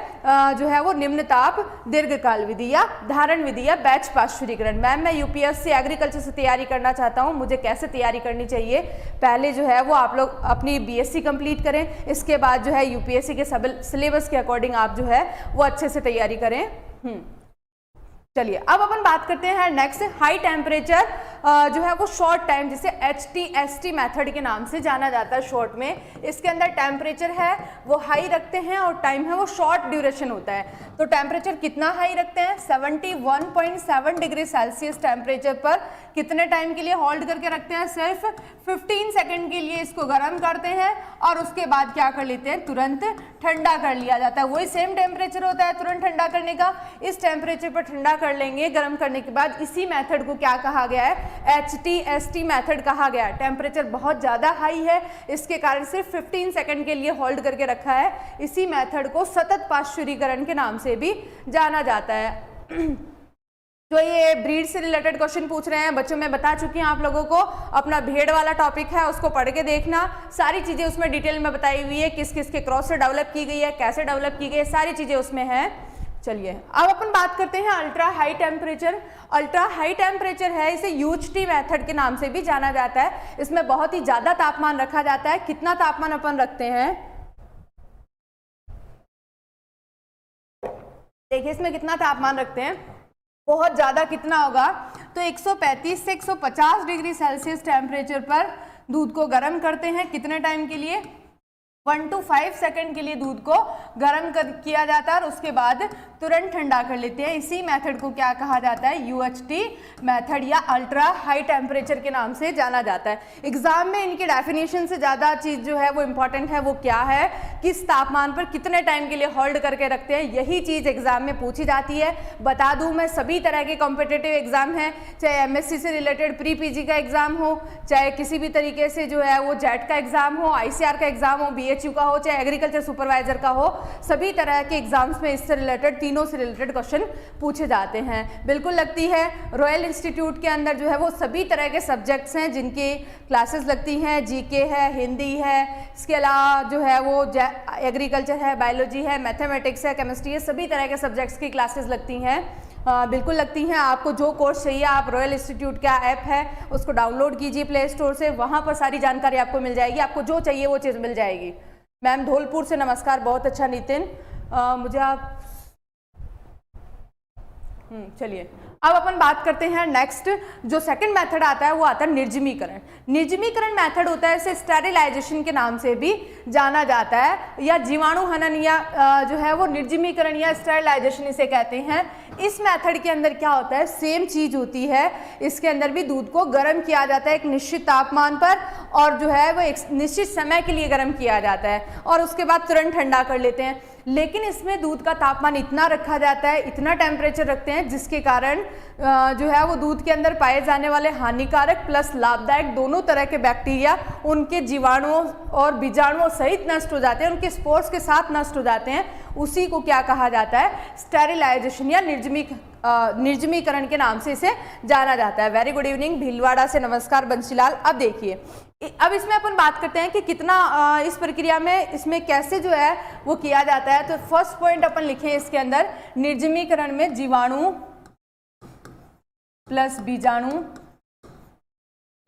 जो है वो निम्न ताप दीर्घकाल विधि या धारण विधि या बैच पाश्चुरीकरण। मैम मैं UPSC एग्रीकल्चर से तैयारी करना चाहता हूँ, मुझे कैसे तैयारी करनी चाहिए? पहले जो है वो आप लोग अपनी BSc कंप्लीट करें, इसके बाद जो है UPSC के सिलेबस के अकॉर्डिंग आप जो है वो अच्छे से तैयारी करें। चलिए अब अपन बात करते हैं नेक्स्ट हाई टेम्परेचर जो है वो शॉर्ट टाइम, जिसे HTST मेथड के नाम से जाना जाता है शॉर्ट में। इसके अंदर टेम्परेचर है वो हाई रखते हैं और टाइम है वो शॉर्ट ड्यूरेशन होता है। तो टेम्परेचर कितना हाई रखते हैं, 71.7 डिग्री सेल्सियस टेम्परेचर पर कितने टाइम के लिए होल्ड करके रखते हैं, सिर्फ 15 सेकेंड के लिए इसको गर्म करते हैं और उसके बाद क्या कर लेते हैं, तुरंत ठंडा कर लिया जाता है। वही सेम टेम्परेचर होता है तुरंत ठंडा करने का। इस टेम्परेचर पर ठंडा कर लेंगे गर्म करने के बाद। इसी मेथड को क्या कहा गया है, HTST मेथड कहा गया है। टेम्परेचर बहुत ज़्यादा हाई है, इसके कारण सिर्फ 15 सेकेंड के लिए होल्ड करके रखा है। इसी मेथड को सतत पाश्चुरीकरण के नाम से भी जाना जाता है। तो ये ब्रीड से रिलेटेड क्वेश्चन पूछ रहे हैं बच्चों, मैं बता चुकी हूँ आप लोगों को। अपना भेड़ वाला टॉपिक है उसको पढ़ के देखना, सारी चीज़ें उसमें डिटेल में बताई हुई है, किस किस के क्रॉस से डेवलप की गई है, कैसे डेवलप की गई है, सारी चीज़ें उसमें हैं। चलिए अब अपन बात करते हैं ultra high temperature. Ultra high temperature है, इसे UHT मेथड के नाम से भी जाना जाता है। इसमें बहुत ही ज़्यादा तापमान रखा जाता है। कितना तापमान अपन रखते हैं, देखिए इसमें कितना तापमान रखते हैं, बहुत ज़्यादा। कितना होगा, तो 135 से 150 डिग्री सेल्सियस टेम्परेचर पर दूध को गर्म करते हैं। कितने टाइम के लिए, 1 to 5 सेकेंड के लिए दूध को गर्म किया जाता है और उसके बाद तुरंत ठंडा कर लेते हैं। इसी मेथड को क्या कहा जाता है, UHT मेथड या अल्ट्रा हाई टेम्परेचर के नाम से जाना जाता है। एग्जाम में इनकी डेफिनेशन से ज़्यादा चीज़ जो है वो इम्पॉर्टेंट है, वो क्या है, किस तापमान पर कितने टाइम के लिए होल्ड करके रखते हैं, यही चीज़ एग्जाम में पूछी जाती है। बता दूँ मैं, सभी तरह के कॉम्पिटिटिव एग्जाम हैं, चाहे MSc से रिलेटेड प्री PG का एग्जाम हो, चाहे किसी भी तरीके से जो है वो JET का एग्जाम हो, ICR का एग्जाम हो, BHU का हो, चाहे एग्रीकल्चर सुपरवाइजर का हो, सभी तरह के एग्जाम्स में इससे रिलेटेड, तीनों से रिलेटेड क्वेश्चन पूछे जाते हैं। बिल्कुल लगती है। रॉयल इंस्टीट्यूट के अंदर जो है वो सभी तरह के सब्जेक्ट्स हैं जिनकी क्लासेस लगती हैं। GK है, हिंदी है, इसके अलावा जो है वो एग्रीकल्चर है, बायोलॉजी है, मैथमेटिक्स है, केमिस्ट्री है, सभी तरह के सब्जेक्ट्स की क्लासेस लगती हैं। बिल्कुल लगती हैं। आपको जो कोर्स चाहिए, आप रॉयल इंस्टीट्यूट का ऐप है उसको डाउनलोड कीजिए प्ले स्टोर से, वहाँ पर सारी जानकारी आपको मिल जाएगी। आपको जो चाहिए वो चीज़ मिल जाएगी। मैम धौलपुर से नमस्कार, बहुत अच्छा नितिन, मुझे आप चलिए अब अपन बात करते हैं नेक्स्ट। जो सेकंड मेथड आता है वो आता है निर्जमीकरण। निर्जमीकरण मेथड होता है, इसे स्टेरिलाइजेशन के नाम से भी जाना जाता है, या जीवाणु हनन, या जो है वो निर्जमीकरण या स्टेरिलाइजेशन इसे कहते हैं। इस मेथड के अंदर क्या होता है, सेम चीज होती है। इसके अंदर भी दूध को गर्म किया जाता है एक निश्चित तापमान पर, और जो है वो एक निश्चित समय के लिए गर्म किया जाता है और उसके बाद तुरंत ठंडा कर लेते हैं। लेकिन इसमें दूध का तापमान इतना रखा जाता है, इतना टेम्परेचर रखते हैं, जिसके कारण जो है वो दूध के अंदर पाए जाने वाले हानिकारक प्लस लाभदायक दोनों तरह के बैक्टीरिया उनके जीवाणुओं और बीजाणुओं सहित नष्ट हो जाते हैं, उनके स्पोर्स के साथ नष्ट हो जाते हैं। उसी को क्या कहा जाता है, स्टेरिलाइजेशन या निर्जमीकरण के नाम से इसे जाना जाता है। वेरी गुड इवनिंग, भीलवाड़ा से नमस्कार बंशीलाल। अब देखिए, अब इसमें अपन बात करते हैं कि कितना इस प्रक्रिया में इसमें कैसे जो है वो किया जाता है। तो फर्स्ट पॉइंट अपन लिखे इसके अंदर, निर्जमीकरण में जीवाणु प्लस बीजाणु,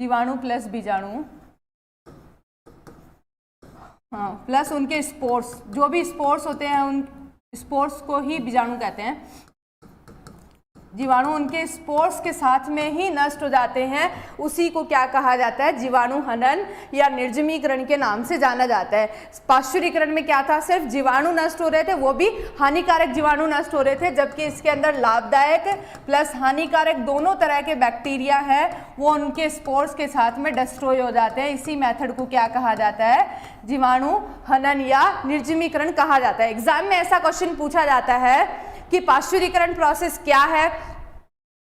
जीवाणु प्लस बीजाणु, हाँ, प्लस उनके स्पोर्स, जो भी स्पोर्स होते हैं उन स्पोर्स को ही बीजाणु कहते हैं। जीवाणु उनके स्पोर्स के साथ में ही नष्ट हो जाते हैं, उसी को क्या कहा जाता है, जीवाणु हनन या निर्जमीकरण के नाम से जाना जाता है। पाश्चुरीकरण में क्या था, सिर्फ जीवाणु नष्ट हो रहे थे, वो भी हानिकारक जीवाणु नष्ट हो रहे थे, जबकि इसके अंदर लाभदायक प्लस हानिकारक दोनों तरह के बैक्टीरिया हैं, वो उनके स्पोर्स के साथ में डिस्ट्रॉय हो जाते हैं। इसी मेथड को क्या कहा जाता है, जीवाणु हनन या निर्जमीकरण कहा जाता है। एग्जाम में ऐसा क्वेश्चन पूछा जाता है कि पाश्चुरीकरण प्रोसेस क्या है।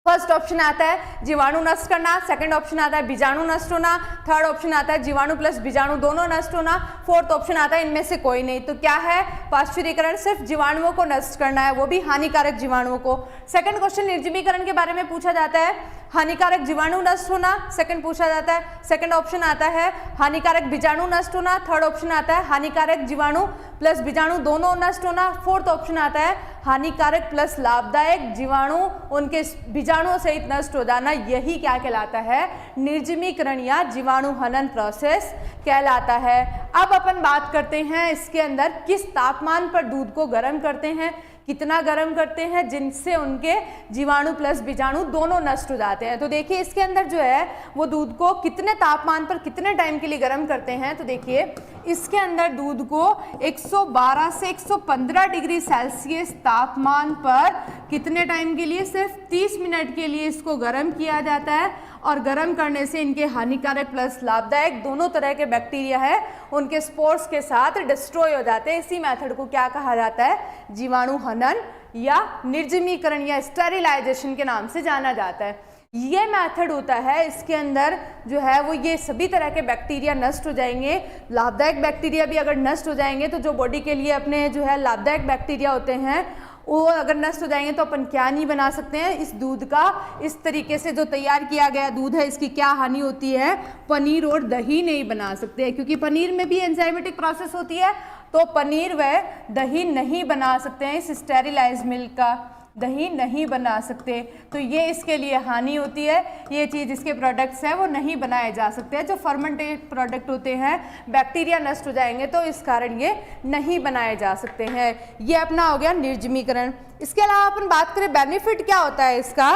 फर्स्ट ऑप्शन आता है जीवाणु नष्ट करना, सेकंड ऑप्शन आता है बीजाणु नष्ट होना, थर्ड ऑप्शन आता है जीवाणु प्लस बीजाणु दोनों नष्ट होना, फोर्थ ऑप्शन आता है इनमें से कोई नहीं। तो क्या है, पाश्चुरीकरण सिर्फ जीवाणुओं को नष्ट करना है, वो भी हानिकारक जीवाणुओं को। सेकंड क्वेश्चन निर्जमीकरण के बारे में पूछा जाता है, हानिकारक जीवाणु नष्ट होना सेकंड पूछा जाता है, सेकंड ऑप्शन आता है हानिकारक बीजाणु नष्ट होना, थर्ड ऑप्शन आता है हानिकारक जीवाणु प्लस बीजाणु दोनों नष्ट होना, फोर्थ ऑप्शन आता है हानिकारक प्लस लाभदायक जीवाणु उनके बीजाणुओं सहित नष्ट हो जाना। यही क्या कहलाता है, निर्जमीकरण या जीवाणु हनन प्रोसेस कहलाता है। अब अपन बात करते हैं इसके अंदर किस तापमान पर दूध को गर्म करते हैं, कितना गर्म करते हैं जिनसे उनके जीवाणु प्लस बीजाणु दोनों नष्ट हो जाते हैं। तो देखिए इसके अंदर जो है वो दूध को कितने तापमान पर कितने टाइम के लिए गर्म करते हैं। तो देखिए इसके अंदर दूध को 112 से 115 डिग्री सेल्सियस तापमान पर कितने टाइम के लिए, सिर्फ 30 मिनट के लिए इसको गर्म किया जाता है। और गर्म करने से इनके हानिकारक प्लस लाभदायक दोनों तरह के बैक्टीरिया है उनके स्पोर्स के साथ डिस्ट्रॉय हो जाते हैं। इसी मेथड को क्या कहा जाता है, जीवाणु हनन या निर्जमीकरण या स्टेरिलाइजेशन के नाम से जाना जाता है। ये मेथड होता है, इसके अंदर जो है वो ये सभी तरह के बैक्टीरिया नष्ट हो जाएंगे। लाभदायक बैक्टीरिया भी अगर नष्ट हो जाएंगे तो जो बॉडी के लिए अपने जो है लाभदायक बैक्टीरिया होते हैं वो अगर नष्ट हो जाएंगे तो अपन क्या नहीं बना सकते हैं। इस दूध का इस तरीके से जो तैयार किया गया दूध है इसकी क्या हानि होती है, पनीर और दही नहीं बना सकते हैं, क्योंकि पनीर में भी एंजाइमेटिक प्रोसेस होती है। तो पनीर व दही नहीं बना सकते हैं, इस स्टेरिलाइज मिल्क का दही नहीं बना सकते। तो ये इसके लिए हानि होती है, ये चीज़ इसके प्रोडक्ट्स हैं वो नहीं बनाए जा सकते हैं। जो फर्मेंटेड प्रोडक्ट होते हैं बैक्टीरिया नष्ट हो जाएंगे तो इस कारण ये नहीं बनाए जा सकते हैं। ये अपना हो गया निर्जमीकरण। इसके अलावा अपन बात करें बेनिफिट क्या होता है इसका,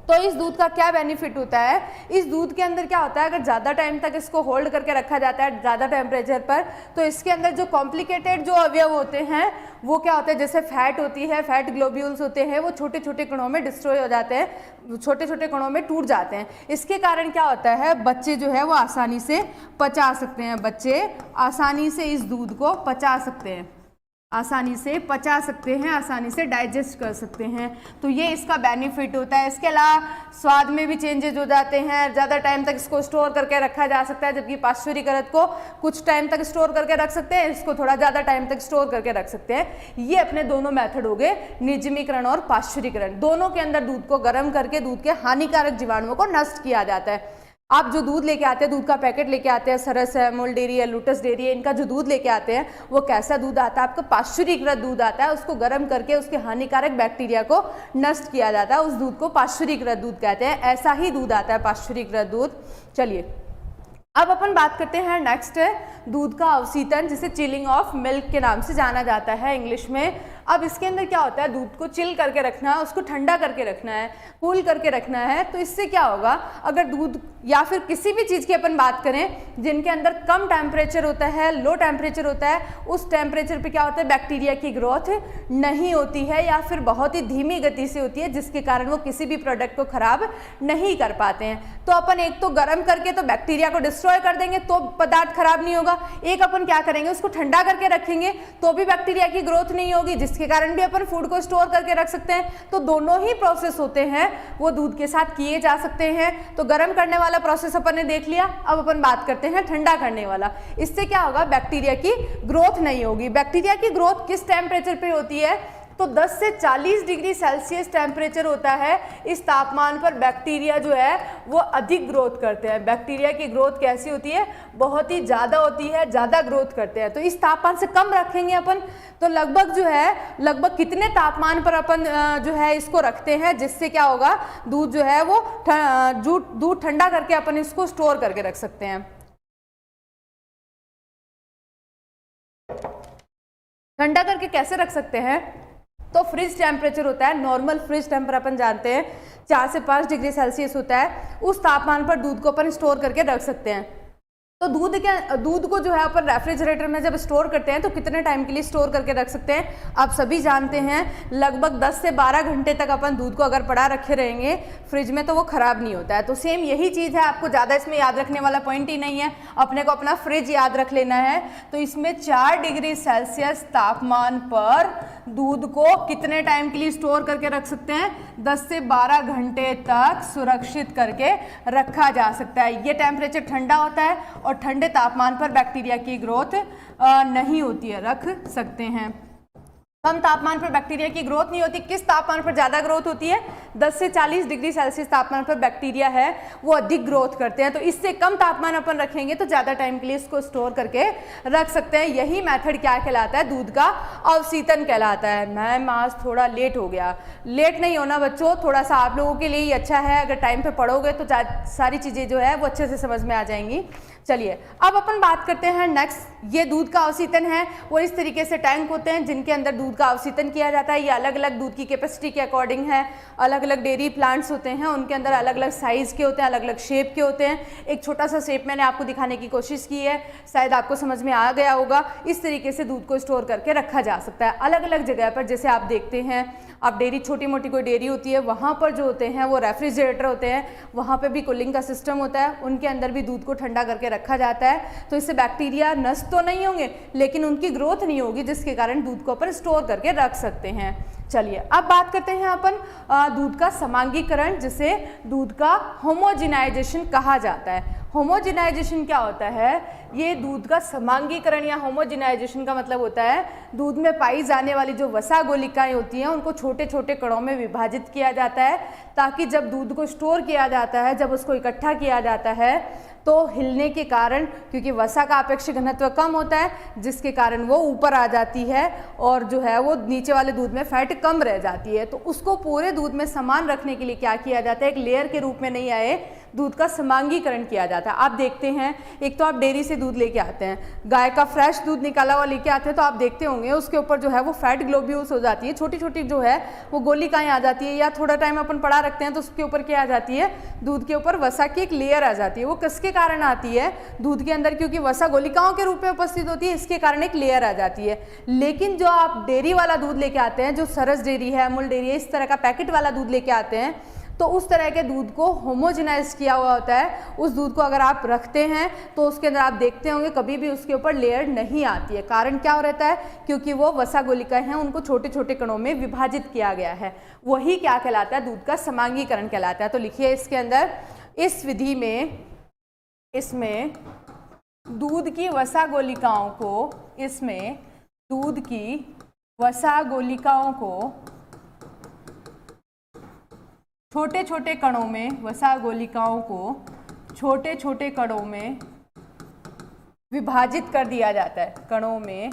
तो इस दूध का क्या बेनिफिट होता है। इस दूध के अंदर क्या होता है, अगर ज़्यादा टाइम तक इसको होल्ड करके रखा जाता है ज़्यादा टेम्परेचर पर, तो इसके अंदर जो कॉम्प्लिकेटेड जो अवयव होते हैं वो क्या होते हैं, जैसे फैट होती है, फैट ग्लोब्यूल्स होते हैं, वो छोटे छोटे कणों में डिस्ट्रॉय हो जाते हैं, छोटे छोटे कणों में टूट जाते हैं। इसके कारण क्या होता है, बच्चे जो है वो आसानी से पचा सकते हैं, बच्चे आसानी से इस दूध को पचा सकते हैं, आसानी से पचा सकते हैं, आसानी से डाइजेस्ट कर सकते हैं। तो ये इसका बेनिफिट होता है। इसके अलावा स्वाद में भी चेंजेस हो जाते हैं, ज़्यादा टाइम तक इसको स्टोर करके रखा जा सकता है, जबकि पाश्चुरीकृत को कुछ टाइम तक स्टोर करके रख सकते हैं, इसको थोड़ा ज़्यादा टाइम तक स्टोर करके रख सकते हैं। ये अपने दोनों मेथड हो गए, निर्जमीकरण और पाश्चुरीकरण। दोनों के अंदर दूध को गर्म करके दूध के हानिकारक जीवाणुओं को नष्ट किया जाता है। आप जो दूध लेके आते हैं, दूध का पैकेट लेके आते हैं, सरस है, अमूल डेयरी है, लोटस डेयरी है, इनका जो दूध लेके आते हैं वो कैसा दूध आता है, आपका पाश्चुरीकृत दूध आता है। उसको गर्म करके उसके हानिकारक बैक्टीरिया को नष्ट किया जाता है, उस दूध को पाश्चुरीकृत दूध कहते हैं। ऐसा ही दूध आता है पाश्चुरीकृत दूध। चलिए अब अपन बात करते हैं नेक्स्ट दूध का अवशीतन, जिसे चिलिंग ऑफ मिल्क के नाम से जाना जाता है इंग्लिश में। अब इसके अंदर क्या होता है, दूध को चिल करके रखना है, उसको ठंडा करके रखना है, कूल करके रखना है। तो इससे क्या होगा, अगर दूध या फिर किसी भी चीज़ की अपन बात करें जिनके अंदर कम टेम्परेचर होता है, लो टेम्परेचर होता है, उस टेम्परेचर पे क्या होता है, बैक्टीरिया की ग्रोथ नहीं होती है या फिर बहुत ही धीमी गति से होती है, जिसके कारण वो किसी भी प्रोडक्ट को खराब नहीं कर पाते हैं। तो अपन एक तो गर्म करके तो बैक्टीरिया को डिस्ट्रॉय कर देंगे तो पदार्थ खराब नहीं होगा, एक अपन क्या करेंगे उसको ठंडा करके रखेंगे तो भी बैक्टीरिया की ग्रोथ नहीं होगी, जिसके कारण भी अपन फूड को स्टोर करके रख सकते हैं। तो दोनों ही प्रोसेस होते हैं वो दूध के साथ किए जा सकते हैं। तो गर्म करने वाला प्रोसेस अपन ने देख लिया, अब अपन बात करते हैं ठंडा करने वाला। इससे क्या होगा, बैक्टीरिया की ग्रोथ नहीं होगी। बैक्टीरिया की ग्रोथ किस टेम्परेचर पे होती है, तो 10 से 40 डिग्री सेल्सियस टेम्परेचर होता है। इस तापमान पर बैक्टीरिया जो है वो अधिक ग्रोथ करते हैं। बैक्टीरिया की ग्रोथ कैसी होती है, बहुत ही ज़्यादा होती है, ज़्यादा ग्रोथ करते हैं। तो इस तापमान से कम रखेंगे अपन, तो लगभग जो है लगभग कितने तापमान पर अपन जो है इसको रखते हैं, जिससे क्या होगा, दूध जो है वो दूध ठंडा करके अपन इसको स्टोर करके रख सकते हैं। ठंडा करके कैसे रख सकते हैं, तो फ्रिज टेम्परेचर होता है, नॉर्मल फ्रिज टेम्परेचर अपन जानते हैं 4 से 5 डिग्री सेल्सियस होता है, उस तापमान पर दूध को अपन स्टोर करके रख सकते हैं। तो दूध को जो है अपन रेफ्रिजरेटर में जब स्टोर करते हैं तो कितने टाइम के लिए स्टोर करके रख सकते हैं, आप सभी जानते हैं लगभग 10 से 12 घंटे तक अपन दूध को अगर पड़ा रखे रहेंगे फ्रिज में तो वो खराब नहीं होता है। तो सेम यही चीज़ है, आपको ज़्यादा इसमें याद रखने वाला पॉइंट ही नहीं है, अपने को अपना फ्रिज याद रख लेना है। तो इसमें 4 डिग्री सेल्सियस तापमान पर दूध को कितने टाइम के लिए स्टोर करके रख सकते हैं, 10 से 12 घंटे तक सुरक्षित करके रखा जा सकता है। ये टेम्परेचर ठंडा होता है और ठंडे तापमान पर बैक्टीरिया की ग्रोथ नहीं होती है, रख सकते हैं। कम तापमान पर बैक्टीरिया की ग्रोथ नहीं होती, किस तापमान पर ज़्यादा ग्रोथ होती है, 10 से 40 डिग्री सेल्सियस तापमान पर बैक्टीरिया है वो अधिक ग्रोथ करते हैं। तो इससे कम तापमान अपन रखेंगे तो ज़्यादा टाइम के लिए इसको स्टोर करके रख सकते हैं। यही मेथड क्या कहलाता है, दूध का अवशीतन कहलाता है। मैम आज थोड़ा लेट हो गया, लेट नहीं होना बच्चों, थोड़ा सा आप लोगों के लिए ही अच्छा है, अगर टाइम पे पढ़ोगे तो सारी चीज़ें जो है वो अच्छे से समझ में आ जाएंगी। चलिए अब अपन बात करते हैं नेक्स्ट, ये दूध का अवशीतन है वो इस तरीके से टैंक होते हैं जिनके अंदर दूध दूध का अवशीतन किया जाता है। ये अलग अलग दूध की कैपेसिटी के अकॉर्डिंग है। अलग अलग डेयरी प्लांट्स होते हैं, उनके अंदर अलग अलग साइज़ के होते हैं, अलग अलग शेप के होते हैं। एक छोटा सा शेप मैंने आपको दिखाने की कोशिश की है, शायद आपको समझ में आ गया होगा। इस तरीके से दूध को स्टोर करके रखा जा सकता है अलग अलग जगह पर। जैसे आप देखते हैं, आप डेयरी, छोटी मोटी कोई डेयरी होती है, वहाँ पर जो होते हैं वो रेफ्रिजरेटर होते हैं, वहाँ पे भी कूलिंग का सिस्टम होता है, उनके अंदर भी दूध को ठंडा करके रखा जाता है। तो इससे बैक्टीरिया नष्ट तो नहीं होंगे, लेकिन उनकी ग्रोथ नहीं होगी, जिसके कारण दूध को अपन स्टोर करके रख सकते हैं। चलिए अब बात करते हैं अपन दूध का समांगीकरण, जिसे दूध का होमोजिनाइजेशन कहा जाता है। होमोजिनाइजेशन क्या होता है? ये दूध का समांगीकरण या होमोजिनाइजेशन का मतलब होता है दूध में पाई जाने वाली जो वसा गोलिकाएं होती हैं उनको छोटे छोटे कणों में विभाजित किया जाता है, ताकि जब दूध को स्टोर किया जाता है, जब उसको इकट्ठा किया जाता है, तो हिलने के कारण, क्योंकि वसा का अपेक्षित घनत्व कम होता है, जिसके कारण वो ऊपर आ जाती है और जो है वो नीचे वाले दूध में फैट कम रह जाती है। तो उसको पूरे दूध में समान रखने के लिए क्या किया जाता है? एक लेयर के रूप में नहीं आए, दूध का समांगीकरण किया जाता है। आप देखते हैं, एक तो आप डेयरी से दूध लेके आते हैं, गाय का फ्रेश दूध निकाला हुआ लेके आते हैं, तो आप देखते होंगे उसके ऊपर जो है वो फैट ग्लोब्यूल्स हो जाती है, छोटी छोटी जो है वो गोलिकाएं आ जाती है, या थोड़ा टाइम अपन पड़ा रखते हैं तो उसके ऊपर क्या आ जाती है? दूध के ऊपर वसा की एक लेयर आ जाती है। वो किसके कारण आती है? दूध के अंदर क्योंकि वसा गोलिकाओं के रूप में उपस्थित होती है, इसके कारण एक लेयर आ जाती है। लेकिन जो आप डेयरी वाला दूध लेके आते हैं, जो सरस डेयरी है, अमूल डेयरी है, इस तरह का पैकेट वाला दूध लेके आते हैं, तो उस तरह के दूध को होमोजेनाइज किया हुआ होता है। उस दूध को अगर आप रखते हैं तो उसके अंदर आप देखते होंगे कभी भी उसके ऊपर लेयर नहीं आती है। कारण क्या हो रहता है? क्योंकि वो वसा गोलिकाएं हैं, उनको छोटे छोटे कणों में विभाजित किया गया है। वही क्या कहलाता है? दूध का समांगीकरण कहलाता है। तो लिखिए इसके अंदर, इस विधि में, इसमें दूध की वसा गोलिकाओं को, इसमें दूध की वसा गोलिकाओं को छोटे छोटे कणों में, वसा गोलिकाओं को छोटे छोटे कणों में विभाजित कर दिया जाता है। कणों में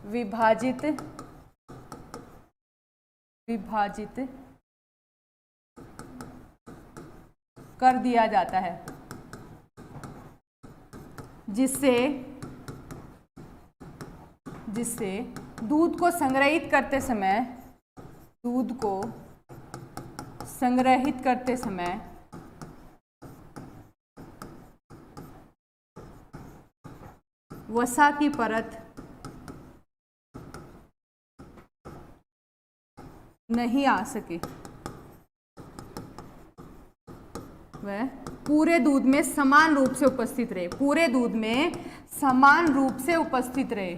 विभाजित कर दिया जाता है, जिससे दूध को संग्रहित करते समय वसा की परत नहीं आ सके, वह पूरे दूध में समान रूप से उपस्थित रहे, पूरे दूध में समान रूप से उपस्थित रहे।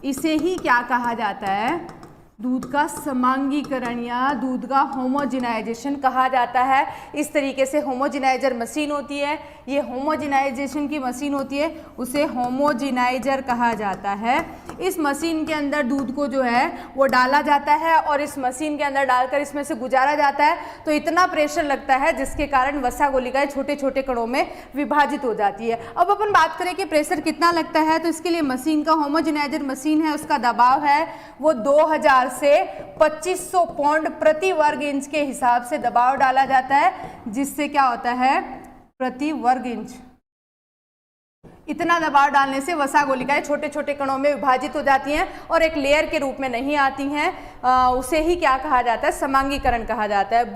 इसे ही क्या कहा जाता है? दूध का समांगीकरण या दूध का होमोजिनाइजेशन कहा जाता है। इस तरीके से होमोजिनाइजर मशीन होती है, ये होमोजिनाइजेशन की मशीन होती है, उसे होमोजिनाइजर कहा जाता है। इस मशीन के अंदर दूध को जो है वो डाला जाता है और इस मशीन के अंदर डालकर इसमें से गुजारा जाता है। तो इतना प्रेशर लगता है जिसके कारण वसा गोलिकाएं छोटे छोटे कणों में विभाजित हो जाती है। अब अपन बात करें कि प्रेशर कितना लगता है, तो इसके लिए मशीन का, होमोजिनाइजर मशीन है, उसका दबाव है वो 2000 से 2500 पाउंड प्रति वर्ग इंच के हिसाब से दबाव डाला जाता है, जिससे क्या होता है? प्रति वर्ग इंच इतना दबाव डालने से वसा गोलिकाएं छोटे छोटे कणों में विभाजित हो जाती हैं और एक लेयर के रूप में नहीं आती हैं। उसे ही क्या कहा जाता है? समांगीकरण कहा जाता है।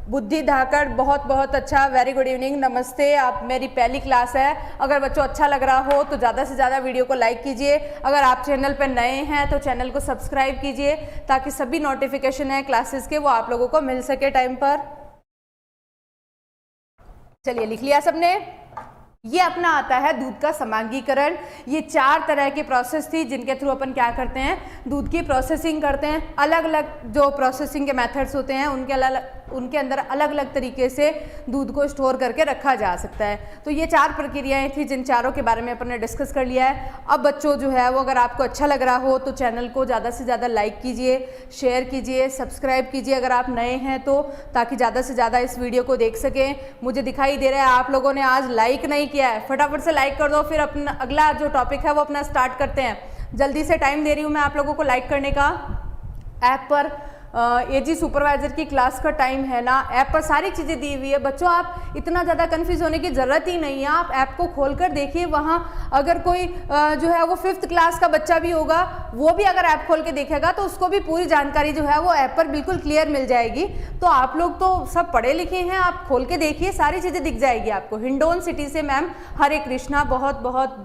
बुद्धि धाकड़, बहुत बहुत अच्छा, वेरी गुड इवनिंग, नमस्ते। आप, मेरी पहली क्लास है। अगर बच्चों अच्छा लग रहा हो तो ज़्यादा से ज़्यादा वीडियो को लाइक कीजिए। अगर आप चैनल पर नए हैं तो चैनल को सब्सक्राइब कीजिए, ताकि सभी नोटिफिकेशन है क्लासेस के वो आप लोगों को मिल सके टाइम पर। चलिए लिख लिया सबने? ये अपना आता है दूध का समांगीकरण। ये 4 तरह की प्रोसेस थी जिनके थ्रू अपन क्या करते हैं? दूध की प्रोसेसिंग करते हैं। अलग अलग जो प्रोसेसिंग के मेथड्स होते हैं उनके अंदर अलग अलग तरीके से दूध को स्टोर करके रखा जा सकता है। तो ये 4 प्रक्रियाएं थी, जिन चारों के बारे में अपन ने डिस्कस कर लिया है। अब बच्चों जो है वो, अगर आपको अच्छा लग रहा हो तो चैनल को ज़्यादा से ज़्यादा लाइक कीजिए, शेयर कीजिए, सब्सक्राइब कीजिए अगर आप नए हैं तो, ताकि ज़्यादा से ज़्यादा इस वीडियो को देख सकें। मुझे दिखाई दे रहा है आप लोगों ने आज लाइक नहीं किया है, फटाफट से लाइक कर दो, फिर अपना अगला जो टॉपिक है वो अपना स्टार्ट करते हैं। जल्दी से टाइम दे रही हूँ मैं आप लोगों को लाइक करने का। ऐप पर एजी सुपरवाइजर की क्लास का टाइम है ना, ऐप पर सारी चीज़ें दी हुई है। बच्चों आप इतना ज़्यादा कंफ्यूज होने की ज़रूरत ही नहीं है, आप ऐप को खोलकर देखिए। वहाँ अगर कोई जो है वो 5th क्लास का बच्चा भी होगा, वो भी अगर ऐप खोल के देखेगा तो उसको भी पूरी जानकारी जो है वो ऐप पर बिल्कुल क्लियर मिल जाएगी। तो आप लोग तो सब पढ़े लिखे हैं, आप खोल के देखिए, सारी चीज़ें दिख जाएगी आपको। हिंडोन सिटी से मैम हरे कृष्णा, बहुत बहुत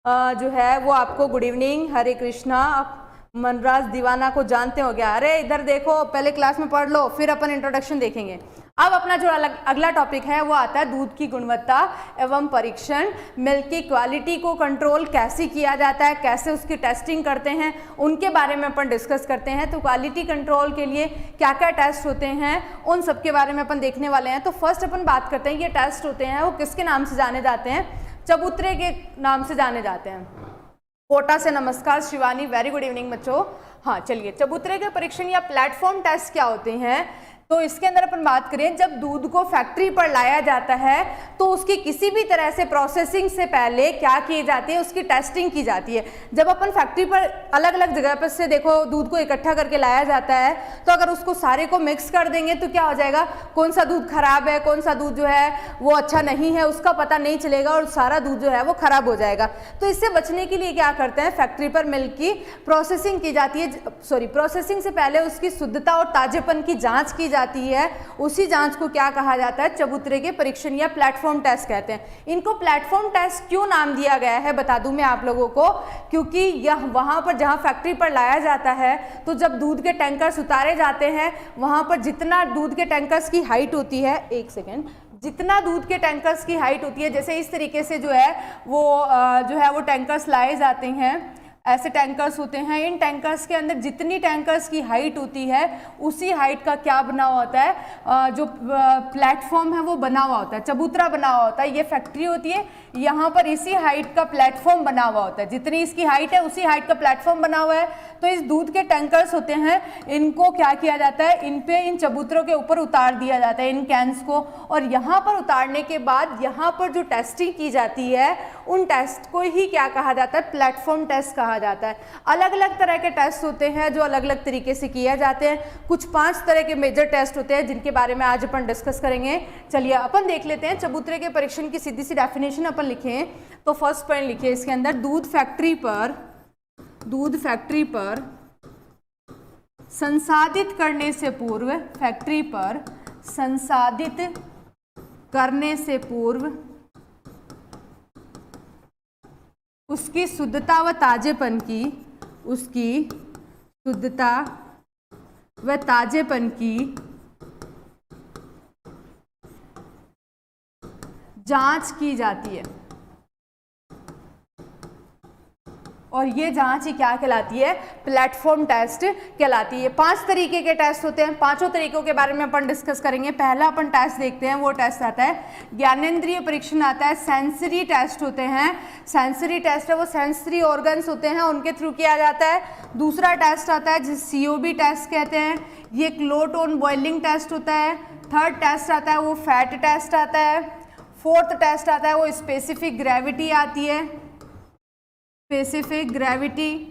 जो है वो आपको गुड इवनिंग। हरे कृष्णा, आप मनराज दीवाना को जानते हो क्या? अरे इधर देखो, पहले क्लास में पढ़ लो, फिर अपन इंट्रोडक्शन देखेंगे। अब अपना जो अगला टॉपिक है वो आता है दूध की गुणवत्ता एवं परीक्षण। मिल्क की क्वालिटी को कंट्रोल कैसे किया जाता है, कैसे उसकी टेस्टिंग करते हैं, उनके बारे में अपन डिस्कस करते हैं। तो क्वालिटी कंट्रोल के लिए क्या क्या टेस्ट होते हैं, उन सब के बारे में अपन देखने वाले हैं। तो फर्स्ट अपन बात करते हैं, ये टेस्ट होते हैं वो किसके नाम से जाने जाते हैं? चबूतरे के नाम से जाने जाते हैं। कोटा से नमस्कार शिवानी, वेरी गुड इवनिंग बच्चों। हाँ चलिए, चबूतरे के परीक्षण या प्लेटफॉर्म टेस्ट क्या होते हैं? तो इसके अंदर अपन बात करें, जब दूध को फैक्ट्री पर लाया जाता है तो उसकी किसी भी तरह से प्रोसेसिंग से पहले क्या की जाती है, उसकी टेस्टिंग की जाती है। जब अपन फैक्ट्री पर अलग अलग जगह पर से देखो दूध को इकट्ठा करके लाया जाता है, तो अगर उसको सारे को मिक्स कर देंगे तो क्या हो जाएगा, कौन सा दूध खराब है, कौन सा दूध जो है वो अच्छा नहीं है, उसका पता नहीं चलेगा और सारा दूध जो है वो खराब हो जाएगा। तो इससे बचने के लिए क्या करते हैं, फैक्ट्री पर मिल्क की प्रोसेसिंग की जाती है। सॉरी, प्रोसेसिंग से पहले उसकी शुद्धता और ताजेपन की जाँच की जाती है। उसी जांच को क्या कहा जाता है? चबूतरे के परीक्षण या प्लेटफॉर्म टेस्ट कहते हैं। इनको प्लेटफॉर्म टेस्ट क्यों नाम दिया गया है बता दूं मैं आप लोगों को, क्योंकि यह वहां पर जहां फैक्ट्री पर लाया जाता है, तो जब दूध के टैंकर्स उतारे जाते हैं, वहां पर जितना दूध के टैंकर्स की हाइट होती है, एक सेकेंड, जितना दूध के टैंकर्स की हाइट होती है, जैसे इस तरीके से जो है वो टैंकर्स लाए जाते हैं, ऐसे टैंकर्स होते हैं। इन टैंकर्स के अंदर जितनी टैंकर्स की हाइट होती है, उसी हाइट का क्या बना हुआ होता है, जो प्लेटफॉर्म है वो बना हुआ होता है, चबूतरा बना हुआ होता है। ये फैक्ट्री होती है, यहाँ पर इसी हाइट का प्लेटफॉर्म बना हुआ होता है, जितनी इसकी हाइट है उसी हाइट का प्लेटफॉर्म बना हुआ है। तो इस दूध के टैंकर्स होते हैं, इनको क्या किया जाता है, इन चबूतरों के ऊपर उतार दिया जाता है, इन कैंस को। और यहाँ पर उतारने के बाद यहाँ पर जो टेस्टिंग की जाती है, उन टेस्ट को ही क्या कहा जाता है, प्लेटफॉर्म टेस्ट कहा जाता है। अलग अलग तरह के टेस्ट होते हैं जो अलग अलग तरीके से किए जाते हैं। कुछ 5 तरह के मेजर टेस्ट होते हैं जिनके बारे में आज अपन डिस्कस करेंगे। चलिए अपन देख लेते हैं चबूतरे के परीक्षण की सीधी सी डेफिनेशन अपन लिखें तो फर्स्ट पॉइंट लिखिए इसके अंदर, दूध फैक्ट्री पर संसाधित करने से पूर्व, फैक्ट्री पर संसाधित करने से पूर्व उसकी शुद्धता व ताजेपन की, उसकी शुद्धता व ताजेपन की जांच की जाती है। और ये जांच ही क्या कहलाती है, प्लेटफॉर्म टेस्ट कहलाती है। 5 तरीके के टेस्ट होते हैं, पांचों तरीकों के बारे में अपन डिस्कस करेंगे। पहला अपन टेस्ट देखते हैं, वो टेस्ट आता है ज्ञानेंद्रिय परीक्षण आता है, सेंसरी टेस्ट होते हैं। सेंसरी टेस्ट है वो सेंसरी ऑर्गन्स होते हैं, उनके थ्रू किया जाता है। दूसरा टेस्ट आता है जिसे COB टेस्ट कहते हैं, ये लो टोन बॉइलिंग टेस्ट होता है। थर्ड टेस्ट आता है वो फैट टेस्ट आता है। फोर्थ टेस्ट आता है वो स्पेसिफिक ग्रेविटी आती है, स्पेसिफिक ग्रेविटी।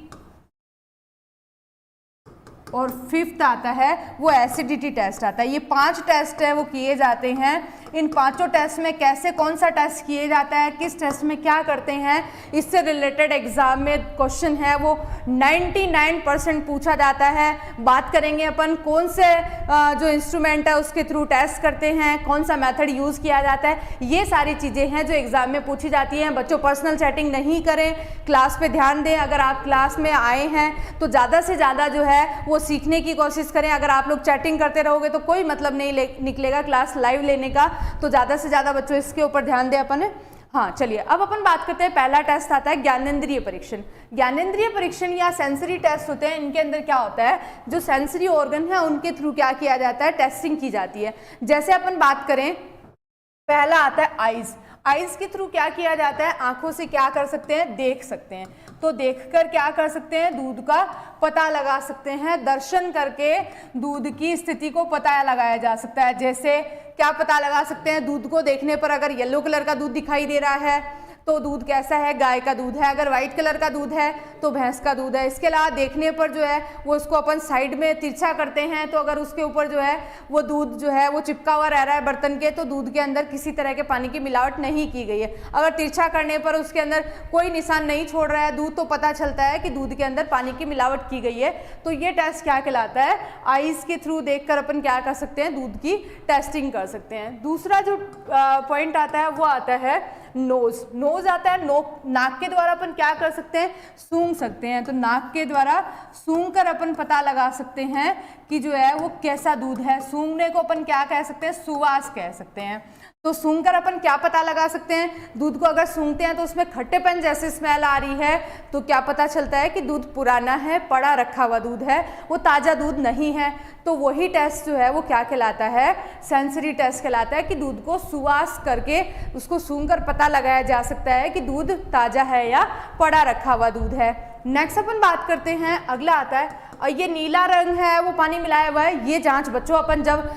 और फिफ्थ आता है वो एसिडिटी टेस्ट आता है। ये 5 टेस्ट है वो किए जाते हैं। इन पांचों टेस्ट में कैसे कौन सा टेस्ट किए जाता है, किस टेस्ट में क्या करते हैं, इससे रिलेटेड एग्जाम में क्वेश्चन है वो 99% पूछा जाता है। बात करेंगे अपन कौन से जो इंस्ट्रूमेंट है उसके थ्रू टेस्ट करते हैं, कौन सा मेथड यूज़ किया जाता है, ये सारी चीज़ें हैं जो एग्जाम में पूछी जाती हैं। बच्चों पर्सनल चैटिंग नहीं करें, क्लास पे ध्यान दें। अगर आप क्लास में आए हैं तो ज़्यादा से ज़्यादा जो है वो सीखने की कोशिश करें। अगर आप लोग चैटिंग करते रहोगे तो कोई मतलब नहीं निकलेगा क्लास लाइव लेने का। तो ज़्यादा से ज़्यादा बच्चों इसके ऊपर ध्यान दें अपन। हाँ चलिए अब अपन बात करते हैं, पहला टेस्ट आता है ज्ञानेंद्रिय परीक्षण। ज्ञानेंद्रिय परीक्षण या सेंसरी टेस्ट होते हैं। इनके अंदर क्या होता है, जो सेंसरी ऑर्गन है उनके थ्रू क्या किया जाता है, टेस्टिंग की जाती है। जैसे अपन बात करें, पहला आता है आइज। आइज के थ्रू क्या किया जाता है, आंखों से क्या कर सकते हैं, देख सकते हैं। तो देखकर क्या कर सकते हैं, दूध का पता लगा सकते हैं। दर्शन करके दूध की स्थिति को पता लगाया जा सकता है। जैसे क्या पता लगा सकते हैं, दूध को देखने पर अगर येलो कलर का दूध दिखाई दे रहा है तो दूध कैसा है, गाय का दूध है। अगर व्हाइट कलर का दूध है तो भैंस का दूध है। इसके अलावा देखने पर जो है वो उसको अपन साइड में तिरछा करते हैं, तो अगर उसके ऊपर जो है वो दूध जो है वो चिपका हुआ रह रहा है बर्तन के, तो दूध के अंदर किसी तरह के पानी की मिलावट नहीं की गई है। अगर तिरछा करने पर उसके अंदर कोई निशान नहीं छोड़ रहा है दूध, तो पता चलता है कि दूध के अंदर पानी की मिलावट की गई है। तो ये टेस्ट क्या कहलाता है, आईज के थ्रू देखकर अपन क्या कर सकते हैं, दूध की टेस्टिंग कर सकते हैं। दूसरा जो पॉइंट आता है वो आता है नोज। नोज आता है नाक के द्वारा अपन क्या कर सकते हैं, सूंघ सकते हैं। तो नाक के द्वारा सूंघ कर अपन पता लगा सकते हैं कि जो है वो कैसा दूध है। सूंघने को अपन क्या कह सकते हैं, सुवास कह सकते हैं। तो सूंघकर अपन क्या पता लगा सकते हैं, दूध को अगर सूंघते हैं तो उसमें खट्टेपन जैसी स्मेल आ रही है, तो क्या पता चलता है कि दूध पुराना है, पड़ा रखा हुआ दूध है, वो ताज़ा दूध नहीं है। तो वही टेस्ट जो है वो क्या कहलाता है, सेंसरी टेस्ट कहलाता है कि दूध को सुवास करके उसको सूंघकर पता लगाया जा सकता है कि दूध ताज़ा है या पड़ा रखा हुआ दूध है। नेक्स्ट अपन बात करते हैं, अगला आता है, और ये नीला रंग है वो पानी मिलाया हुआ है। ये जांच बच्चों अपन जब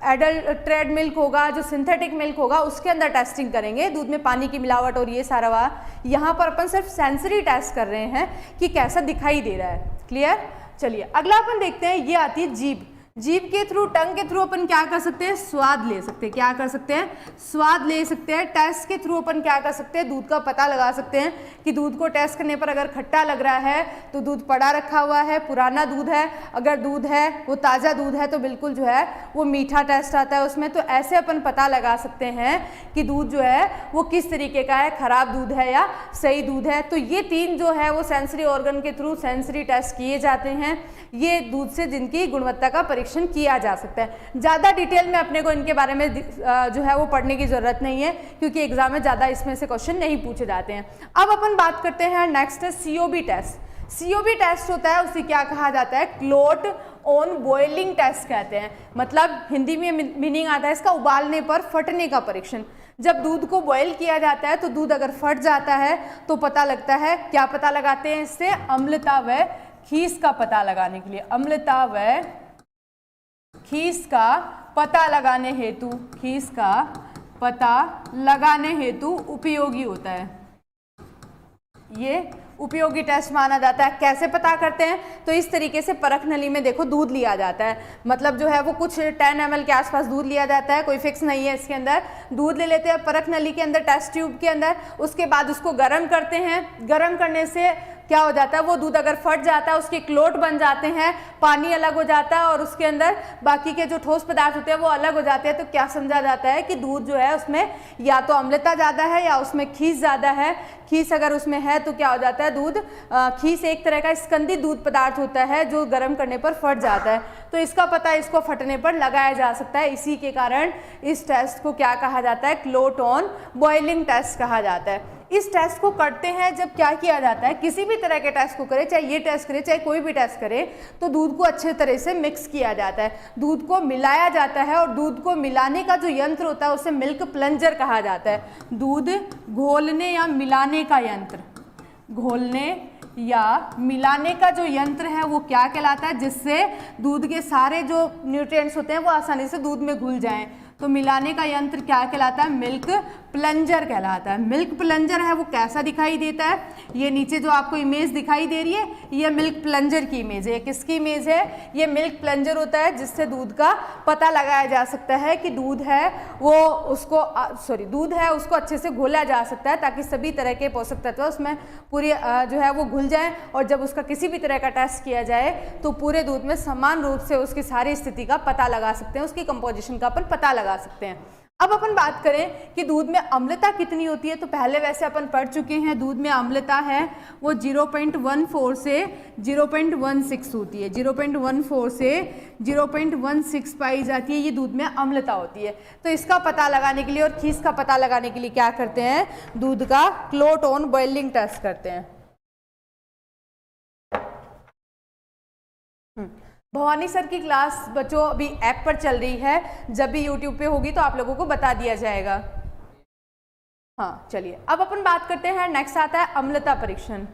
एडल्ट्रेड मिल्क होगा, जो सिंथेटिक मिल्क होगा, उसके अंदर टेस्टिंग करेंगे दूध में पानी की मिलावट और ये सारा हुआ। यहाँ पर अपन सिर्फ सेंसरी टेस्ट कर रहे हैं कि कैसा दिखाई दे रहा है। क्लियर? चलिए अगला अपन देखते हैं, ये आती है जीभ। जीभ के थ्रू, टंग के थ्रू अपन क्या कर सकते हैं, स्वाद ले सकते हैं। क्या कर सकते हैं, स्वाद ले सकते हैं। टेस्ट के थ्रू अपन क्या कर सकते हैं, दूध का पता लगा सकते हैं कि दूध को टेस्ट करने पर अगर खट्टा लग रहा है तो दूध पड़ा रखा हुआ है, पुराना दूध है। अगर दूध है वो ताज़ा दूध है तो बिल्कुल जो है वो मीठा टेस्ट आता है उसमें। तो ऐसे अपन पता लगा सकते हैं कि दूध जो है वो किस तरीके का है, खराब दूध है या सही दूध है। तो ये तीन जो है वो सेंसरी ऑर्गन के थ्रू सेंसरी टेस्ट किए जाते हैं। ये दूध से जिनकी गुणवत्ता का परीक्षण किया जा सकता है। ज़्यादा डिटेल में अपने को इनके बारे में जो है वो पढ़ने की ज़रूरत नहीं है, क्योंकि एग्जाम में ज़्यादा इसमें से क्वेश्चन नहीं पूछे जाते हैं। अब अपन बात करते हैं, नेक्स्ट है सीओबी टेस्ट। सीओबी टेस्ट होता है, उसे क्या कहा जाता है, क्लोट ऑन बॉइलिंग टेस्ट कहते हैं। मतलब हिंदी में मीनिंग आता है इसका, उबालने पर फटने का परीक्षण। जब दूध को बॉयल किया जाता है तो दूध अगर फट जाता है तो पता लगता है, क्या पता लगाते हैं इससे, अम्लता व खीस का पता लगाने के लिए। अम्लता व खीस का पता लगाने हेतु, खीस का पता लगाने हेतु उपयोगी होता है। ये उपयोगी टेस्ट माना जाता है। कैसे पता करते हैं, तो इस तरीके से परख नली में देखो दूध लिया जाता है। मतलब जो है वो कुछ 10 ml के आसपास दूध लिया जाता है, कोई फिक्स नहीं है इसके अंदर। दूध ले लेते हैं परख नली के अंदर, टेस्ट ट्यूब के अंदर। उसके बाद उसको गर्म करते हैं। गर्म करने से क्या हो जाता है, वो दूध अगर फट जाता है उसके क्लोट बन जाते हैं, पानी अलग हो जाता है और उसके अंदर बाकी के जो ठोस पदार्थ होते हैं वो अलग हो जाते हैं। तो क्या समझा जाता है कि दूध जो है उसमें या तो अम्लता ज़्यादा है या उसमें खीस ज़्यादा है। खीस अगर उसमें है तो क्या हो जाता है, दूध खीस एक तरह का स्कंदित दूध पदार्थ होता है जो गर्म करने पर फट जाता है। तो इसका पता इसको फटने पर लगाया जा सकता है। इसी के कारण इस टेस्ट को क्या कहा जाता है, क्लोट ऑन बॉइलिंग टेस्ट कहा जाता है। इस टेस्ट को करते हैं जब क्या किया जाता है, किसी भी तरह के टेस्ट को करे, चाहे ये टेस्ट करे चाहे कोई भी टेस्ट करे, तो दूध को अच्छे तरह से मिक्स किया जाता है, दूध को मिलाया जाता है। और दूध को मिलाने का जो यंत्र होता है उसे मिल्क प्लंजर कहा जाता है। दूध घोलने या मिलाने का यंत्र, घोलने या मिलाने का जो यंत्र है वो क्या कहलाता है, जिससे दूध के सारे जो न्यूट्रिएंट्स होते हैं वो आसानी से दूध में घुल जाएं। तो मिलाने का यंत्र क्या कहलाता है, मिल्क प्लंजर कहलाता है। मिल्क प्लंजर है वो कैसा दिखाई देता है, ये नीचे जो आपको इमेज दिखाई दे रही है ये मिल्क प्लंजर की इमेज है। किसकी इमेज है, ये मिल्क प्लंजर होता है जिससे दूध का पता लगाया जा सकता है कि दूध है वो उसको दूध है उसको अच्छे से घोला जा सकता है, ताकि सभी तरह के पोषक तत्व उसमें पूरी जो है वो घुल जाए। और जब उसका किसी भी तरह का टेस्ट किया जाए तो पूरे दूध में समान रूप से उसकी सारी स्थिति का पता लगा सकते हैं, उसकी कंपोजिशन का अपन पता लगा सकते हैं। अब अपन बात करें कि दूध में अम्लता कितनी होती है, तो पहले वैसे अपन पढ़ चुके हैं, दूध में अम्लता है वो 0.14 से 0.16 होती है। 0.14 से 0.16 पाई जाती है, ये दूध में अम्लता होती है। तो इसका पता लगाने के लिए और खीस का पता लगाने के लिए क्या करते हैं, दूध का क्लोट ऑन बॉइलिंग टेस्ट करते हैं। भवानी सर की क्लास बच्चों अभी ऐप पर चल रही है, जब भी यूट्यूब पे होगी तो आप लोगों को बता दिया जाएगा। हाँ चलिए अब अपन बात करते हैं, नेक्स्ट आता है अम्लता परीक्षण।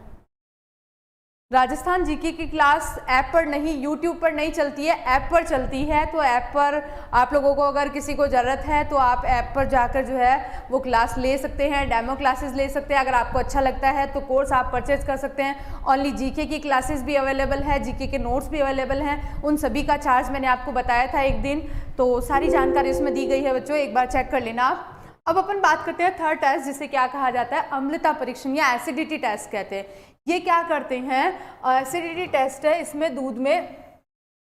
राजस्थान जीके की क्लास ऐप पर नहीं, यूट्यूब पर नहीं चलती है, ऐप पर चलती है। तो ऐप पर आप लोगों को अगर किसी को ज़रूरत है तो आप ऐप पर जाकर जो है वो क्लास ले सकते हैं, डेमो क्लासेस ले सकते हैं। अगर आपको अच्छा लगता है तो कोर्स आप परचेज कर सकते हैं। ओनली जीके की क्लासेस भी अवेलेबल है, जीके के नोट्स भी अवेलेबल हैं। उन सभी का चार्ज मैंने आपको बताया था एक दिन, तो सारी जानकारी उसमें दी गई है बच्चों, एक बार चेक कर लेना आप। अब अपन बात करते हैं थर्ड टेस्ट, जिसे क्या कहा जाता है, अम्लता परीक्षण या एसिडिटी टेस्ट कहते हैं। ये क्या करते हैं, एसिडिटी टेस्ट है, इसमें दूध में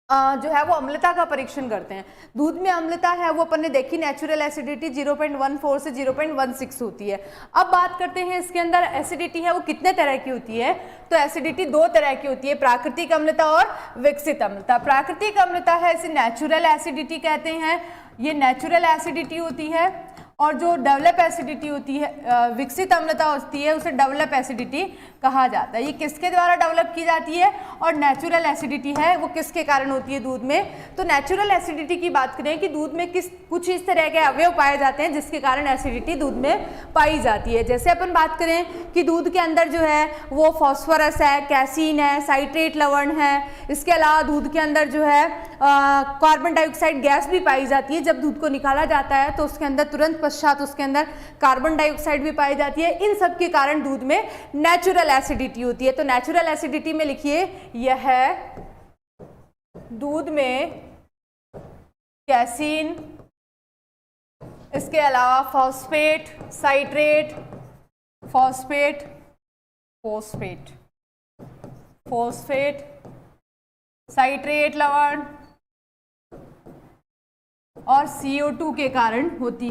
जो है वो अम्लता का परीक्षण करते हैं। दूध में अम्लता है वो अपन ने देखी, नेचुरल एसिडिटी 0.14 से 0.16 होती है। अब बात करते हैं इसके अंदर एसिडिटी है वो कितने तरह की होती है। तो एसिडिटी दो तरह की होती है, प्राकृतिक अम्लता और विकसित अम्लता। प्राकृतिक अम्लता है इसे नेचुरल एसिडिटी कहते हैं, ये नेचुरल एसिडिटी होती है। और जो डेवलप एसिडिटी होती है, विकसित अम्लता होती है, उसे डेवलप एसिडिटी कहा जाता है। ये किसके द्वारा डेवलप की जाती है, और नेचुरल एसिडिटी है वो किसके कारण होती है दूध में। तो नेचुरल एसिडिटी की बात करें कि दूध में कुछ इस तरह के अवयव पाए जाते हैं जिसके कारण एसिडिटी दूध में पाई जाती है। जैसे अपन बात करें कि दूध के अंदर जो है वो फॉस्फोरस है, कैसीन है, साइट्रेट लवण है। इसके अलावा दूध के अंदर जो है कार्बन डाइऑक्साइड गैस भी पाई जाती है। जब दूध को निकाला जाता है तो उसके अंदर तुरंत पश्चात उसके अंदर कार्बन डाइऑक्साइड भी पाई जाती है। इन सब के कारण दूध में नेचुरल एसिडिटी होती है। तो नेचुरल एसिडिटी में लिखिए, यह है दूध में कैसीन, इसके अलावा phosphate, citrate, phosphate, phosphate, phosphate, citrate लवण और CO2 के कारण होती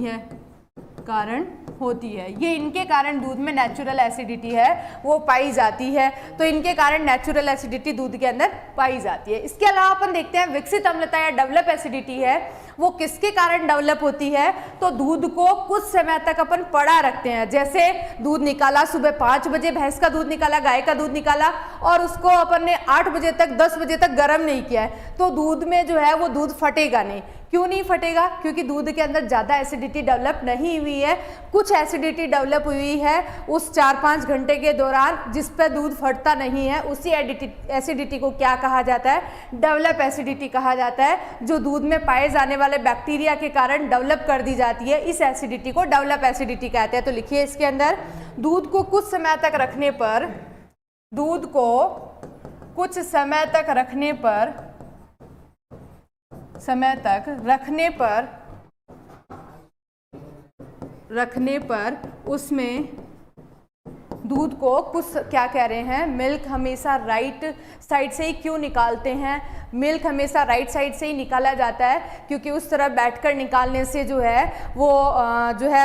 है, ये इनके कारण दूध में नेचुरल एसिडिटी है वो पाई जाती है। तो इनके कारण नेचुरल एसिडिटी दूध के अंदर पाई जाती है। इसके अलावा अपन देखते हैं विकसित अम्लता या डेवलप एसिडिटी है वो किसके कारण डेवलप होती है। तो दूध को कुछ समय तक अपन पड़ा रखते हैं, जैसे दूध निकाला, सुबह 5 बजे भैंस का दूध निकाला, गाय का दूध निकाला, और उसको अपन ने 8 बजे तक 10 बजे तक गर्म नहीं किया है, तो दूध में जो है वो दूध फटेगा नहीं। क्यों नहीं फटेगा, क्योंकि दूध के अंदर ज़्यादा एसिडिटी डेवलप नहीं हुई है, कुछ एसिडिटी डेवलप हुई है उस 4-5 घंटे के दौरान जिस पर दूध फटता नहीं है। उसी एसिडिटी को क्या कहा जाता है, डेवलप एसिडिटी कहा जाता है, जो दूध में पाए जाने वाले बैक्टीरिया के कारण डेवलप कर दी जाती है। इस एसिडिटी को डेवलप एसिडिटी कहते हैं। तो लिखिए इसके अंदर, दूध को कुछ समय तक रखने पर, दूध को कुछ समय तक रखने पर उसमें दूध को कुछ, क्या कह रहे हैं, मिल्क हमेशा राइट साइड से ही क्यों निकालते हैं, मिल्क हमेशा राइट साइड से ही निकाला जाता है, क्योंकि उस तरह बैठकर निकालने से जो है वो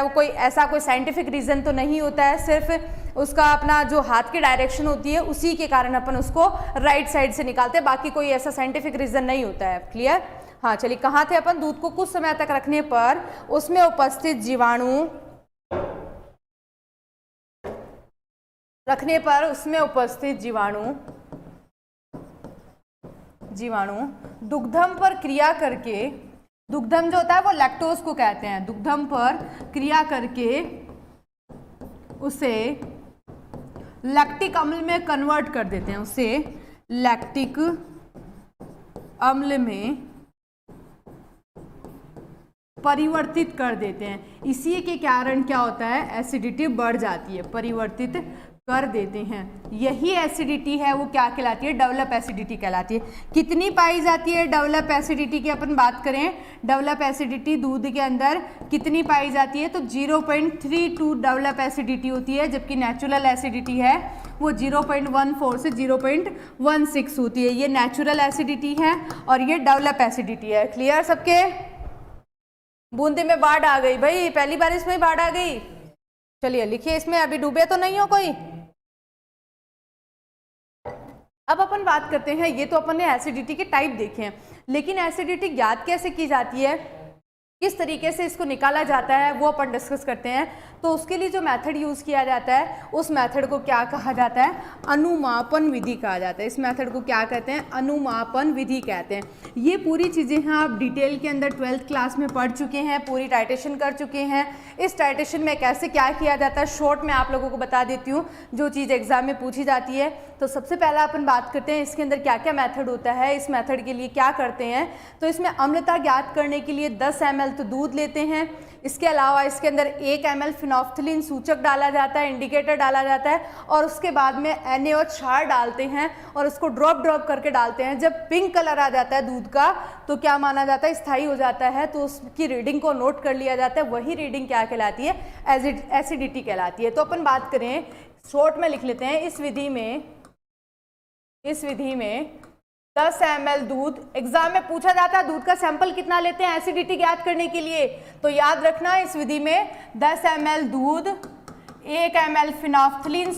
कोई ऐसा कोई साइंटिफिक रीज़न तो नहीं होता है, सिर्फ उसका अपना जो हाथ की डायरेक्शन होती है उसी के कारण अपन उसको राइट साइड से निकालते हैं, बाकी कोई ऐसा साइंटिफिक रीज़न नहीं होता है। क्लियर। हाँ चलिए, कहाँ थे अपन, दूध को कुछ समय तक रखने पर उसमें उपस्थित जीवाणु दुग्धम पर क्रिया करके, दुग्धम जो होता है वो लैक्टोज को कहते हैं, दुग्धम पर क्रिया करके उसे लैक्टिक अम्ल में कन्वर्ट कर देते हैं, उसे लैक्टिक अम्ल में परिवर्तित कर देते हैं। इसी के कारण क्या होता है, एसिडिटी बढ़ जाती है, परिवर्तित कर देते हैं। यही एसिडिटी है वो क्या कहलाती है, डेवलप एसिडिटी कहलाती है। कितनी पाई जाती है डेवलप एसिडिटी की अपन बात करें, डेवलप एसिडिटी दूध के अंदर कितनी पाई जाती है, तो 0.32 डेवलप एसिडिटी होती है, जबकि नेचुरल एसिडिटी है वो 0.14 से 0.16 होती है। ये नेचुरल एसिडिटी है और ये डेवलप एसिडिटी है। क्लियर सबके। बूंदी में बाढ़ आ गई भाई, पहली बारिश में ही बाढ़ आ गई। चलिए लिखिए इसमें, अभी डूबे तो नहीं हो कोई। अब अपन बात करते हैं, ये तो अपन ने एसिडिटी के टाइप देखे हैं, लेकिन एसिडिटी ज्ञात कैसे की जाती है, किस तरीके से इसको निकाला जाता है वो अपन डिस्कस करते हैं। तो उसके लिए जो मेथड यूज़ किया जाता है उस मेथड को क्या कहा जाता है? अनुमापन विधि कहा जाता है। इस मेथड को क्या कहते हैं? अनुमापन विधि कहते हैं। ये पूरी चीज़ें हैं आप डिटेल के अंदर 12th क्लास में पढ़ चुके हैं, पूरी टाइटेशन कर चुके हैं। इस टाइटेशन में कैसे क्या किया जाता है शॉर्ट में आप लोगों को बता देती हूँ, जो चीज़ एग्जाम में पूछी जाती है। तो सबसे पहला अपन बात करते हैं इसके अंदर क्या क्या मेथड होता है, इस मेथड के लिए क्या करते हैं। तो इसमें अम्लता ज्ञात करने के लिए 10 ml तो दूध लेते हैं। इसके अलावा इसके अंदर 1 ml फिनोफ्थलीन सूचक डाला जाता है, इंडिकेटर डाला जाता है, और उसके बाद में NaOH क्षार डालते हैं और उसको ड्रॉप करके डालते हैं। जब पिंक कलर आ जाता है दूध का तो क्या माना जाता है? स्थायी हो जाता है, तो उसकी रीडिंग को नोट कर लिया जाता है। वही रीडिंग क्या कहलाती है? एसिडिटी कहलाती है। तो अपन बात करें शॉर्ट में लिख लेते हैं, इस विधि में 10 ml दूध, एग्जाम में पूछा जाता है दूध का सैंपल कितना लेते हैं एसिडिटी ज्ञात करने के लिए। तो याद रखना इस विधि में 10 ml दूध, 1 ml फिनोफ्थलीन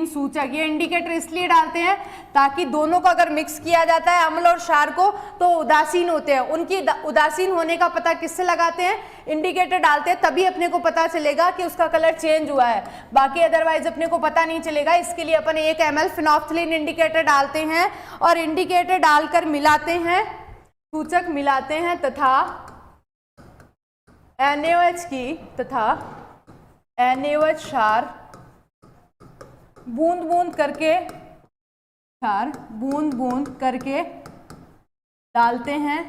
सूचक, ये इंडिकेटर इसलिए डालते हैं ताकि दोनों को अगर मिक्स किया जाता है अम्ल और क्षार को तो उदासीन होते हैं। उनकी उदासीन होने का पता किससे लगाते हैं? इंडिकेटर डालते हैं, तभी अपने को पता चलेगा कि उसका कलर चेंज हुआ है, बाकी अदरवाइज अपने को पता नहीं चलेगा। इसके लिए अपन 1 ml फिनोफ्थलीन इंडिकेटर डालते हैं और इंडिकेटर डालकर मिलाते हैं, सूचक मिलाते हैं तथा NaOH क्षार बूंद बूंद करके डालते हैं,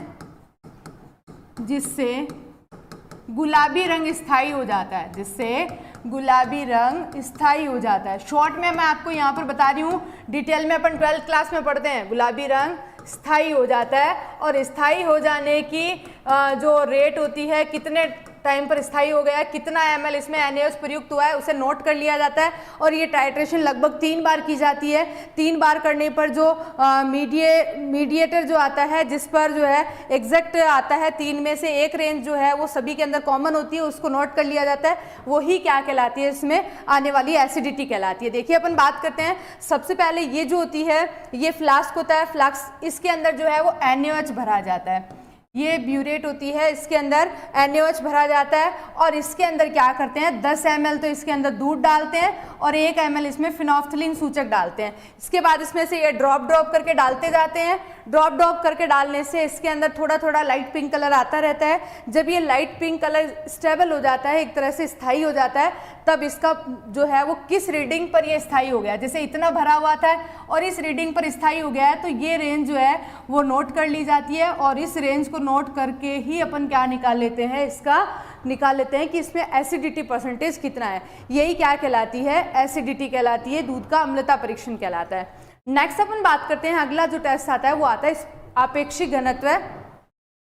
जिससे गुलाबी रंग स्थायी हो जाता है, शॉर्ट में मैं आपको यहाँ पर बता रही हूँ, डिटेल में अपन 12th क्लास में पढ़ते हैं। गुलाबी रंग स्थायी हो जाता है और स्थायी हो जाने की जो रेट होती है, कितने टाइम पर स्थायी हो गया है, कितना ml इसमें NaOH प्रयुक्त हुआ है, उसे नोट कर लिया जाता है। और ये टाइट्रेशन लगभग 3 बार की जाती है। 3 बार करने पर जो मीडिएटर जो आता है, जिस पर जो है एग्जैक्ट आता है 3 में से 1 रेंज जो है वो सभी के अंदर कॉमन होती है, उसको नोट कर लिया जाता है। वही क्या कहलाती है? इसमें आने वाली एसिडिटी कहलाती है। देखिए अपन बात करते हैं, सबसे पहले ये जो होती है ये फ्लास्क होता है। फ्लास्क इसके अंदर जो है वो NaOH भरा जाता है, ये ब्यूरेट होती है, इसके अंदर NaOH भरा जाता है। और इसके अंदर क्या करते हैं? 10 ml तो इसके अंदर दूध डालते हैं और 1 ml इसमें फिनोफ्थलीन सूचक डालते हैं। इसके बाद इसमें से ये ड्रॉप करके डालते जाते हैं। ड्रॉप करके डालने से इसके अंदर थोड़ा थोड़ा लाइट पिंक कलर आता रहता है। जब ये लाइट पिंक कलर स्टेबल हो जाता है, एक तरह से स्थायी हो जाता है, तब इसका जो है वो किस रीडिंग पर ये स्थायी हो गया, जैसे इतना भरा हुआ था और इस रीडिंग पर स्थायी हो गया है, तो ये रेंज जो है वो नोट कर ली जाती है। और इस रेंज को नोट करके ही अपन क्या निकाल लेते हैं? निकाल लेते हैं कि इसमें एसिडिटी परसेंटेज कितना है। यही क्या कहलाती है? एसिडिटी कहलाती है, दूध का अम्लता परीक्षण कहलाता है। नेक्स्ट अपन बात करते हैं, अगला जो टेस्ट आता है वो आता है आपेक्षिक घनत्व,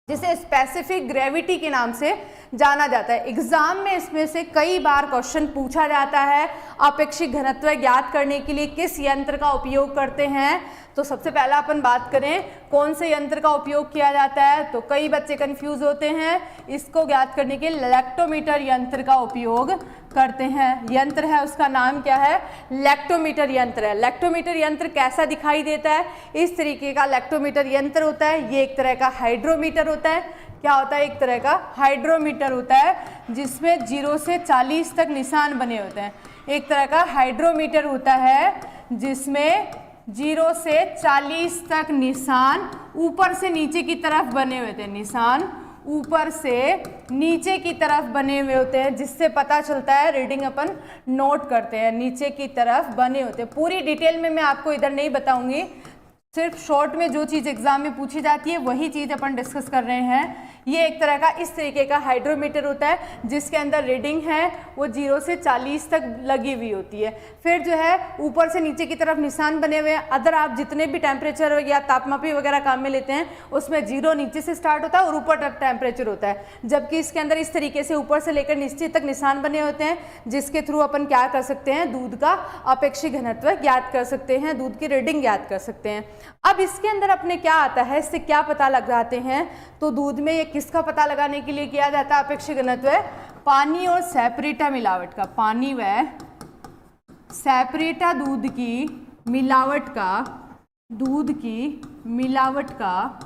जिसे स्पेसिफिक ग्रेविटी के नाम से जाना जाता है। एग्जाम में इसमें से कई बार क्वेश्चन पूछा जाता है। आपेक्षिक घनत्व ज्ञात करने के लिए किस यंत्र का उपयोग करते हैं? तो सबसे पहला अपन बात करें कौन से यंत्र का उपयोग किया जाता है, तो कई बच्चे कंफ्यूज होते हैं। इसको ज्ञात करने के लिए लैक्टोमीटर यंत्र का उपयोग करते हैं। यंत्र है उसका नाम क्या है? लैक्टोमीटर यंत्र है। लैक्टोमीटर यंत्र कैसा दिखाई देता है? इस तरीके का लैक्टोमीटर यंत्र होता है। ये एक तरह का हाइड्रोमीटर होता है। क्या होता है? एक तरह का हाइड्रोमीटर होता है, जिसमें 0 से 40 तक निशान बने होते हैं। एक तरह का हाइड्रोमीटर होता है जिसमें 0 से 40 तक निशान ऊपर से नीचे की तरफ बने हुए थे, निशान ऊपर से नीचे की तरफ बने हुए होते हैं, जिससे पता चलता है रीडिंग अपन नोट करते हैं। नीचे की तरफ बने होते हैं। पूरी डिटेल में मैं आपको इधर नहीं बताऊंगी, सिर्फ शॉर्ट में जो चीज़ एग्जाम में पूछी जाती है वही चीज़ अपन डिस्कस कर रहे हैं। ये एक तरह का इस तरीके का हाइड्रोमीटर होता है, जिसके अंदर रीडिंग है वो 0 से 40 तक लगी हुई होती है। फिर जो है ऊपर से नीचे की तरफ निशान बने हुए हैं। अदर आप जितने भी टेम्परेचर या तापमापी वगैरह काम में लेते हैं, उसमें 0 नीचे से स्टार्ट होता है और ऊपर तक टेम्परेचर होता है, जबकि इसके अंदर इस तरीके से ऊपर से लेकर नीचे तक निशान बने होते हैं, जिसके थ्रू अपन क्या कर सकते हैं? दूध का अपेक्षिक घनत्व ज्ञात कर सकते हैं, दूध की रीडिंग ज्ञात कर सकते हैं। अब इसके अंदर अपने क्या आता है, इससे क्या पता लगाते हैं? तो दूध में ये किसका पता लगाने के लिए किया जाता है अपेक्षिक घनत्व? पानी और सेपरेटा मिलावट का, पानी व सेपरेटा दूध की मिलावट का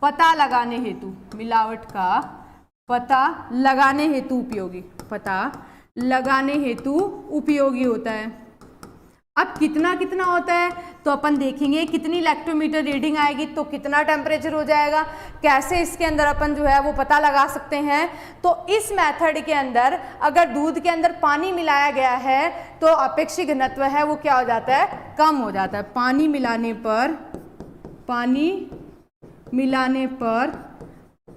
पता लगाने हेतु, मिलावट का पता लगाने हेतु उपयोगी, पता लगाने हेतु उपयोगी होता है। अब कितना कितना होता है तो अपन देखेंगे कितनी लैक्टोमीटर रीडिंग आएगी तो कितना टेम्परेचर हो जाएगा, कैसे इसके अंदर अपन जो है वो पता लगा सकते हैं। तो इस मेथड के अंदर अगर दूध के अंदर पानी मिलाया गया है तो अपेक्षित घनत्व है वो क्या हो जाता है, कम हो जाता है। पानी मिलाने पर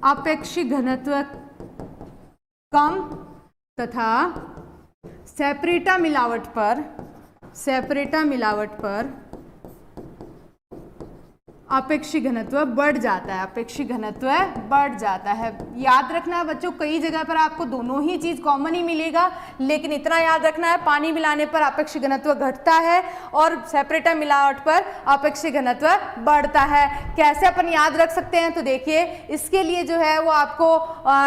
अपेक्षित घनत्व कम तथा सेपरेटा मिलावट पर अपेक्षित घनत्व बढ़ जाता है, अपेक्षित घनत्व बढ़ जाता है। याद रखना है बच्चों, कई जगह पर आपको दोनों ही चीज कॉमन ही मिलेगा, लेकिन इतना याद रखना है पानी मिलाने पर अपेक्षित घनत्व घटता है और सेपरेटा मिलावट पर अपेक्षित घनत्व बढ़ता है। कैसे अपन याद रख सकते हैं तो देखिए, इसके लिए जो है वो आपको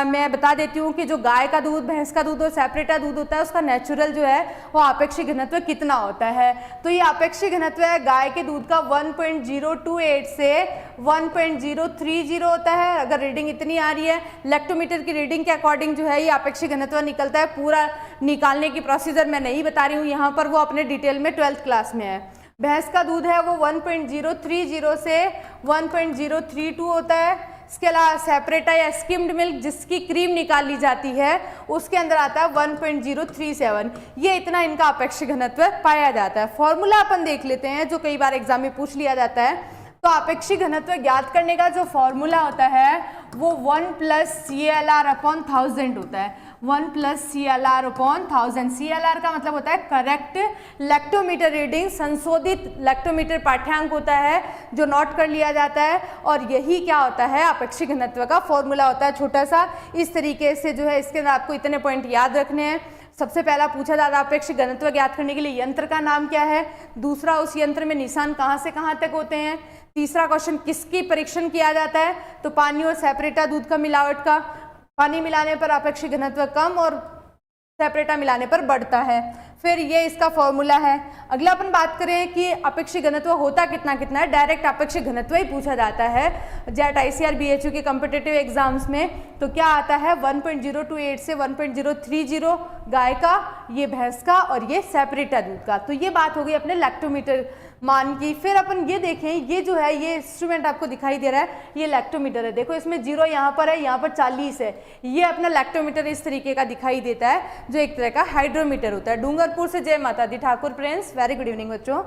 मैं बता देती हूँ कि जो गाय का दूध, भैंस का दूध और सेपरेटा दूध होता है उसका नेचुरल जो है वो अपेक्षित घनत्व कितना होता है। तो ये अपेक्षित घनत्व है गाय के दूध का 1.028 से 1.030 होता है। अगर रीडिंग इतनी आ रही है, लैक्टोमीटर की रीडिंग के अकॉर्डिंग जो है ये अपेक्षित घनत्व निकलता है। पूरा निकालने की प्रोसीजर मैं नहीं बता रही हूँ यहाँ पर, वो अपने डिटेल में 12th क्लास में है। भैंस का दूध है वो 1.030 से 1.032 होता है। इसके अलावा सेपरेटा या स्किम्ड मिल्क जिसकी क्रीम निकाली जाती है उसके अंदर आता है 1.037। ये इतना इनका अपेक्षित घनत्व पाया जाता है। फॉर्मूला अपन देख लेते हैं जो कई बार एग्जाम में पूछ लिया जाता है। तो अपेक्षित घनत्व ज्ञात करने का जो फॉर्मूला होता है वो 1 + CLR/1000 होता है। 1 + CLR/1000। CLR का मतलब होता है करेक्ट लैक्टोमीटर रीडिंग, संशोधित लैक्टोमीटर पाठ्यांक होता है जो नोट कर लिया जाता है, और यही क्या होता है अपेक्षित घनत्व का फॉर्मूला होता है। छोटा सा इस तरीके से जो है इसके अंदर आपको इतने पॉइंट याद रखने हैं। सबसे पहला पूछा जाता है अपेक्षित घनत्व ज्ञात करने के लिए यंत्र का नाम क्या है। दूसरा, उस यंत्र में निशान कहाँ से कहाँ तक होते हैं। तीसरा क्वेश्चन, किसकी परीक्षण किया जाता है तो पानी और सेपरेटा दूध का मिलावट का। पानी मिलाने पर अपेक्षित घनत्व कम और सेपरेटा मिलाने पर बढ़ता है। फिर ये इसका फॉर्मूला है। अगला अपन बात करें कि अपेक्षित घनत्व होता कितना कितना है। डायरेक्ट अपेक्षित घनत्व ही पूछा जाता है जेट ICR BHU के कॉम्पिटिटिव एग्जाम्स में। तो क्या आता है 1.028 से 1.030 गाय का, ये भैंस का और ये सेपरेटा दूध का। तो ये बात हो गई अपने लैक्टोमीटर मान की। फिर अपन ये देखें, ये जो है ये इंस्ट्रूमेंट आपको दिखाई दे रहा है, ये लैक्टोमीटर है। देखो इसमें 0 यहाँ पर है, यहाँ पर 40 है। ये अपना लैक्टोमीटर इस तरीके का दिखाई देता है जो एक तरह का हाइड्रोमीटर होता है। डूंगरपुर से जय माता दी Thakur Prince, very good evening बच्चों।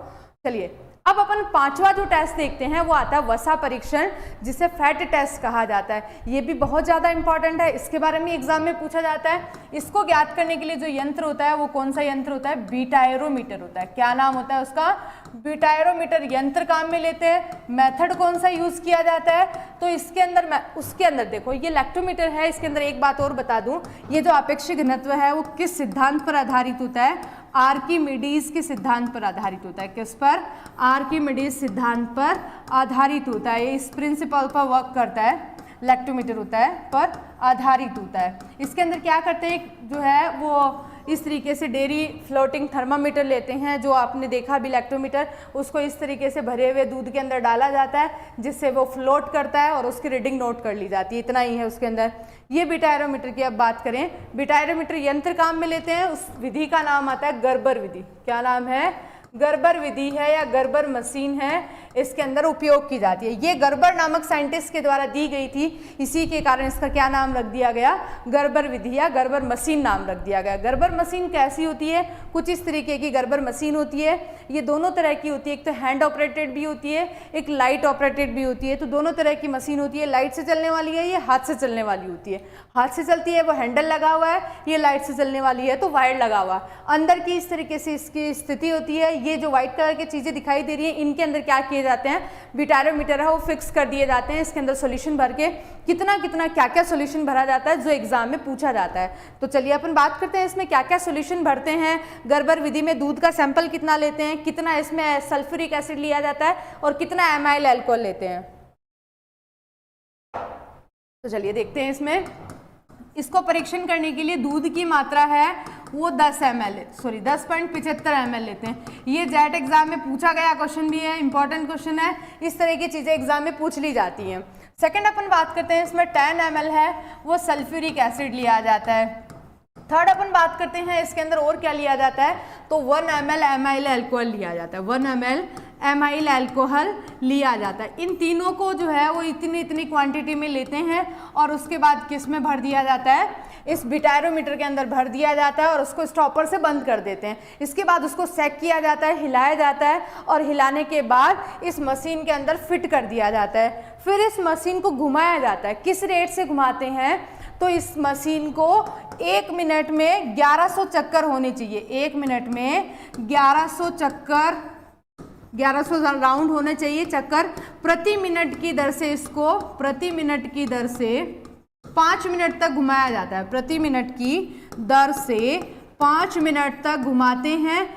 चलिए अब अपन पांचवा जो टेस्ट देखते हैं वो आता है वसा परीक्षण, जिसे फैट टेस्ट कहा जाता है। ये भी बहुत ज़्यादा इंपॉर्टेंट है, इसके बारे में एग्जाम में पूछा जाता है। इसको ज्ञात करने के लिए जो यंत्र होता है वो कौन सा यंत्र होता है, बीटायरोमीटर होता है। क्या नाम होता है उसका, बीटायरोमीटर यंत्र काम में लेते हैं। मेथड कौन सा यूज किया जाता है तो इसके अंदर उसके अंदर देखो ये लैक्टोमीटर है। इसके अंदर एक बात और बता दूं, ये जो अपेक्षित घनत्व है वो किस सिद्धांत पर आधारित होता है, आर्किमिडीज के सिद्धांत पर आधारित होता है। किस पर, आर्किमिडीज सिद्धांत पर आधारित होता है। इस प्रिंसिपल पर वर्क करता है, लैक्टोमीटर होता है पर आधारित होता है। इसके अंदर क्या करते हैं जो है वो इस तरीके से डेयरी फ्लोटिंग थर्मामीटर लेते हैं, जो आपने देखा भी लैक्टोमीटर, उसको इस तरीके से भरे हुए दूध के अंदर डाला जाता है जिससे वो फ्लोट करता है और उसकी रीडिंग नोट कर ली जाती है। इतना ही है उसके अंदर। ये बीटायरोमीटर की अब बात करें, बीटायरोमीटर यंत्र काम में लेते हैं। उस विधि का नाम आता है गर्बर विधि। क्या नाम है, गर्बर विधि है या गर्बर मशीन है, इसके अंदर उपयोग की जाती है। ये गर्बर नामक साइंटिस्ट के द्वारा दी गई थी, इसी के कारण इसका क्या नाम रख दिया गया, गर्बर विधि या गर्बर मशीन नाम रख दिया गया। गर्बर मशीन कैसी होती है, कुछ इस तरीके की गर्बर मशीन होती है। ये दोनों तरह की होती है, एक तो हैंड ऑपरेटेड भी होती है, एक लाइट ऑपरेटेड भी होती है। तो दोनों तरह की मशीन होती है, लाइट से चलने वाली है, ये हाथ से चलने वाली होती है। हाथ से चलती है वो हैंडल लगा हुआ है, ये लाइट से चलने वाली है तो वायर लगा हुआ। अंदर की इस तरीके से इसकी स्थिति होती है। ये जो व्हाइट कलर की चीजें दिखाई दे रही है, इनके अंदर क्या किए जाते हैं, बीटायरोमीटर है वो फिक्स कर दिए जाते हैं। इसके अंदर सॉल्यूशन भर के कितना कितना क्या क्या सॉल्यूशन भरा जाता है जो एग्जाम में पूछा जाता है। तो चलिए अपन बात करते हैं इसमें क्या क्या सॉल्यूशन भरते हैं। गर्बर विधि में दूध का सैंपल कितना लेते हैं, कितना इसमें सल्फ्यूरिक एसिड लिया जाता है और कितना एमाइल अल्कोहल लेते हैं। तो चलिए देखते हैं इसमें। इसको परीक्षण करने के लिए दूध की मात्रा है वो 10.75 ml लेते हैं। ये जेट एग्जाम में पूछा गया क्वेश्चन भी है, इंपॉर्टेंट क्वेश्चन है। इस तरह की चीजें एग्जाम में पूछ ली जाती हैं। सेकंड अपन बात करते हैं, इसमें 10 ml है वो सल्फ्यूरिक एसिड लिया जाता है। थर्ड अपन बात करते हैं इसके अंदर और क्या लिया जाता है, तो 1 ml एमाइल अल्कोहल लिया जाता है, 1 ml एमाइल अल्कोहल लिया जाता है। इन तीनों को जो है वो इतनी क्वांटिटी में लेते हैं और उसके बाद किस में भर दिया जाता है, इस बिटायरोमीटर के अंदर भर दिया जाता है और उसको स्टॉपर से बंद कर देते हैं। इसके बाद उसको सेक किया जाता है, हिलाया जाता है और हिलाने के बाद इस मशीन के अंदर फिट कर दिया जाता है। फिर इस मशीन को घुमाया जाता है। किस रेट से घुमाते हैं, तो इस मशीन को 1 मिनट में 1100 चक्कर होने चाहिए। 1 मिनट में 1100 चक्कर, 1100 राउंड होने चाहिए चक्कर प्रति मिनट की दर से। इसको प्रति मिनट की दर से 5 मिनट तक घुमाया जाता है। प्रति मिनट की दर से 5 मिनट तक घुमाते हैं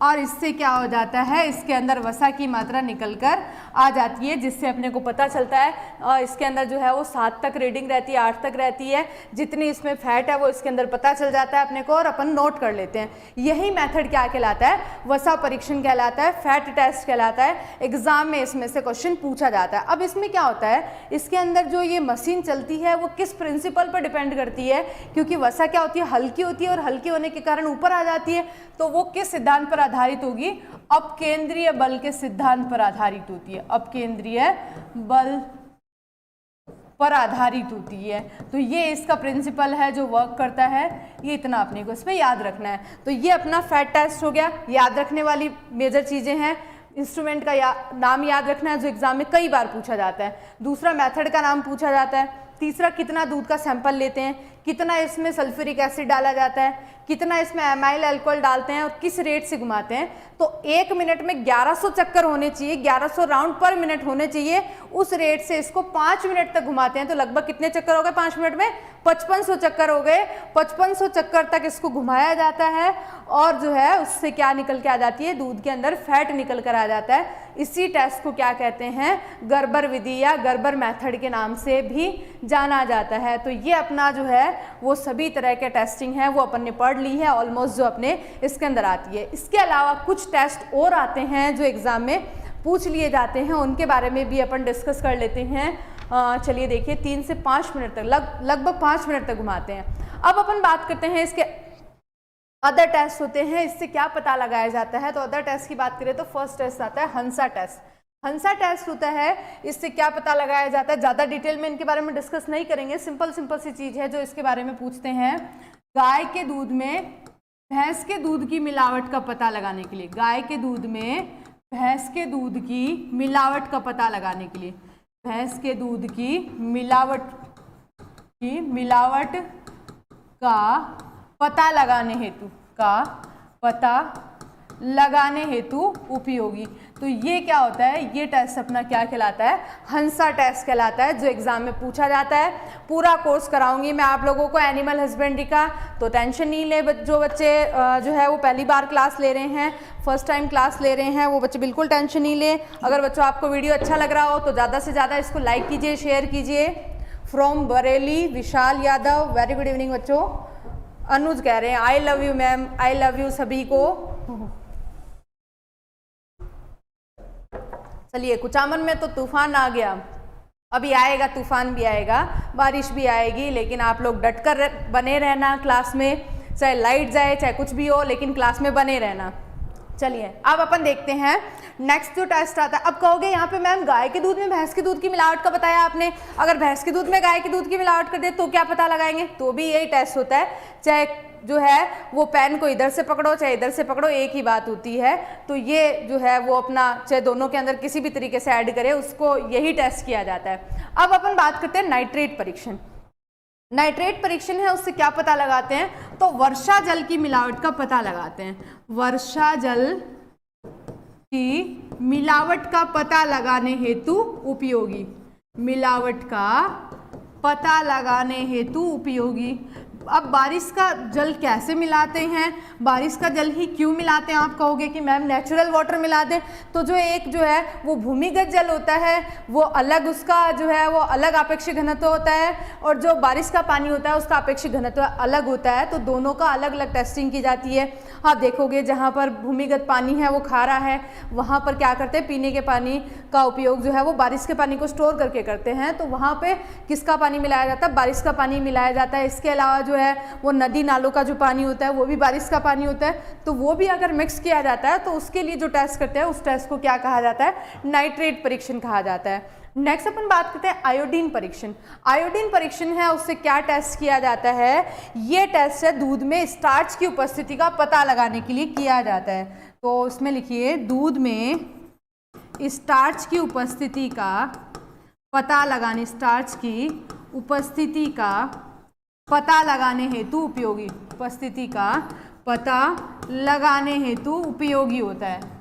और इससे क्या हो जाता है, इसके अंदर वसा की मात्रा निकलकर आ जाती है, जिससे अपने को पता चलता है। और इसके अंदर जो है वो 7 तक रीडिंग रहती है, 8 तक रहती है। जितनी इसमें फैट है वो इसके अंदर पता चल जाता है अपने को और अपन नोट कर लेते हैं। यही मेथड क्या कहलाता है, वसा परीक्षण कहलाता है, फैट टेस्ट कहलाता है। एग्जाम में इसमें से क्वेश्चन पूछा जाता है। अब इसमें क्या होता है, इसके अंदर जो ये मशीन चलती है वो किस प्रिंसिपल पर डिपेंड करती है, क्योंकि वसा क्या होती है, हल्की होती है और हल्की होने के कारण ऊपर आ जाती है। तो वो किस सिद्धांत पर आधारित होगी, अपकेंद्रीय बल के सिद्धांत पर आधारित होती है। अपकेंद्रीय बल पर आधारित होती है। तो ये इसका प्रिंसिपल है जो वर्क करता है। ये इतना अपने को इसमें याद रखना है। तो ये अपना फैट टेस्ट हो गया। याद रखने वाली मेजर चीजें हैं, इंस्ट्रूमेंट का नाम याद रखना है जो एग्जाम में कई बार पूछा जाता है। दूसरा मेथड का नाम पूछा जाता है। तीसरा कितना दूध का सैंपल लेते हैं, कितना इसमें सल्फ्यूरिक एसिड डाला जाता है, कितना इसमें एमाइल अल्कोहल डालते हैं और किस रेट से घुमाते हैं। तो 1 मिनट में 1100 चक्कर होने चाहिए, 1100 राउंड पर मिनट होने चाहिए। उस रेट से इसको 5 मिनट तक घुमाते हैं। तो लगभग कितने चक्कर हो गए 5 मिनट में, 5500 चक्कर हो गए। 5500 चक्कर तक इसको घुमाया जाता है और जो है उससे क्या निकल के आ जाती है, दूध के अंदर फैट निकल कर आ जाता है। इसी टेस्ट को क्या कहते हैं, गर्बर विधि या गर्बर मेथड के नाम से भी जाना जाता है। तो ये अपना जो है वो सभी तरह के टेस्टिंग है वो अपन ने पढ़ ली है ऑलमोस्ट, जो अपने इसके अंदर आती है। इसके अलावा कुछ टेस्ट और आते हैं जो एग्जाम में पूछ लिए जाते हैं, उनके बारे में भी अपन डिस्कस कर लेते हैं। चलिए देखिए, 3 से 5 मिनट तक लगभग 5 मिनट तक घुमाते हैं। अब अपन बात करते हैं इसके अदर टेस्ट होते हैं, इससे क्या पता लगाया जाता है। तो अदर टेस्ट की बात करें तो फर्स्ट टेस्ट आता है हंसा टेस्ट। हंसा टेस्ट होता है, इससे क्या पता लगाया जाता है, ज़्यादा डिटेल में इनके बारे में डिस्कस नहीं करेंगे। सिंपल सी चीज़ है जो इसके बारे में पूछते हैं। गाय के दूध में भैंस के दूध की मिलावट का पता लगाने के लिए, गाय के दूध में भैंस के दूध की मिलावट का पता लगाने के लिए, भैंस के दूध की मिलावट का पता लगाने हेतु उपयोगी। तो ये क्या होता है, ये टेस्ट अपना क्या कहलाता है, हंसा टेस्ट कहलाता है, जो एग्जाम में पूछा जाता है। पूरा कोर्स कराऊंगी मैं आप लोगों को एनिमल हस्बेंड्री का, तो टेंशन नहीं ले। जो बच्चे जो है वो पहली बार क्लास ले रहे हैं, फर्स्ट टाइम क्लास ले रहे हैं, वो बच्चे बिल्कुल टेंशन नहीं ले। अगर बच्चों आपको वीडियो अच्छा लग रहा हो तो ज़्यादा से ज़्यादा इसको लाइक कीजिए, शेयर कीजिए। From Bareilly Vishal Yadav, very good evening बच्चों। अनुज कह रहे हैं I love you ma'am, I love you सभी को। चलिए, कुचामन में तो तूफान आ गया, अभी आएगा, तूफान भी आएगा, बारिश भी आएगी, लेकिन आप लोग डटकर बने रहना क्लास में, चाहे लाइट जाए चाहे कुछ भी हो, लेकिन क्लास में बने रहना। चलिए अब अपन देखते हैं नेक्स्ट जो टेस्ट आता है। अब कहोगे यहाँ पे मैम गाय के दूध में भैंस के दूध की मिलावट का बताया आपने, अगर भैंस के दूध में गाय के दूध की मिलावट कर दे तो क्या पता लगाएंगे, तो भी यही टेस्ट होता है। चाहे जो है वो पेन को इधर से पकड़ो चाहे इधर से पकड़ो, एक ही बात होती है। तो ये जो है वो अपना चाहे दोनों के अंदर किसी भी तरीके से ऐड करे, उसको यही टेस्ट किया जाता है। अब अपन बात करते हैं नाइट्रेट परीक्षण। नाइट्रेट परीक्षण है, उससे क्या पता लगाते हैं, तो वर्षा जल की मिलावट का पता लगाते हैं। वर्षा जल की मिलावट का पता लगाने हेतु उपयोगी, मिलावट का पता लगाने हेतु उपयोगी। अब बारिश का जल कैसे मिलाते हैं, बारिश का जल ही क्यों मिलाते हैं? आप कहोगे कि मैम नेचुरल वाटर मिला दें, तो जो एक जो है वो भूमिगत जल होता है वो अलग, उसका जो है वो अलग आपेक्षिक घनत्व होता है, और जो बारिश का पानी होता है उसका आपेक्षिक घनत्व अलग होता है। तो दोनों का अलग अलग टेस्टिंग की जाती है। आप देखोगे जहाँ पर भूमिगत पानी है वो खारा है, वहाँ पर क्या करते हैं, पीने के पानी का उपयोग जो है वो बारिश के पानी को स्टोर करके करते हैं। तो वहाँ पे किसका पानी मिलाया जाता है? बारिश का पानी मिलाया जाता है। इसके अलावा जो है वो नदी नालों का जो पानी होता है वो भी बारिश का पानी होता है। तो वो भी अगर मिक्स किया जाता है तो उसके लिए जो टेस्ट करते हैं उस टेस्ट को क्या कहा जाता है? नाइट्रेट परीक्षण कहा जाता है। नेक्स्ट अपन बात करते हैं आयोडीन परीक्षण। आयोडीन परीक्षण है, उससे क्या टेस्ट किया जाता है? ये टेस्ट है दूध में स्टार्च की उपस्थिति का पता लगाने के लिए किया जाता है। तो उसमें लिखिए दूध में स्टार्च की उपस्थिति का पता लगाने, स्टार्च की उपस्थिति का पता लगाने हेतु उपयोगी, उपस्थिति का पता लगाने हेतु उपयोगी होता है।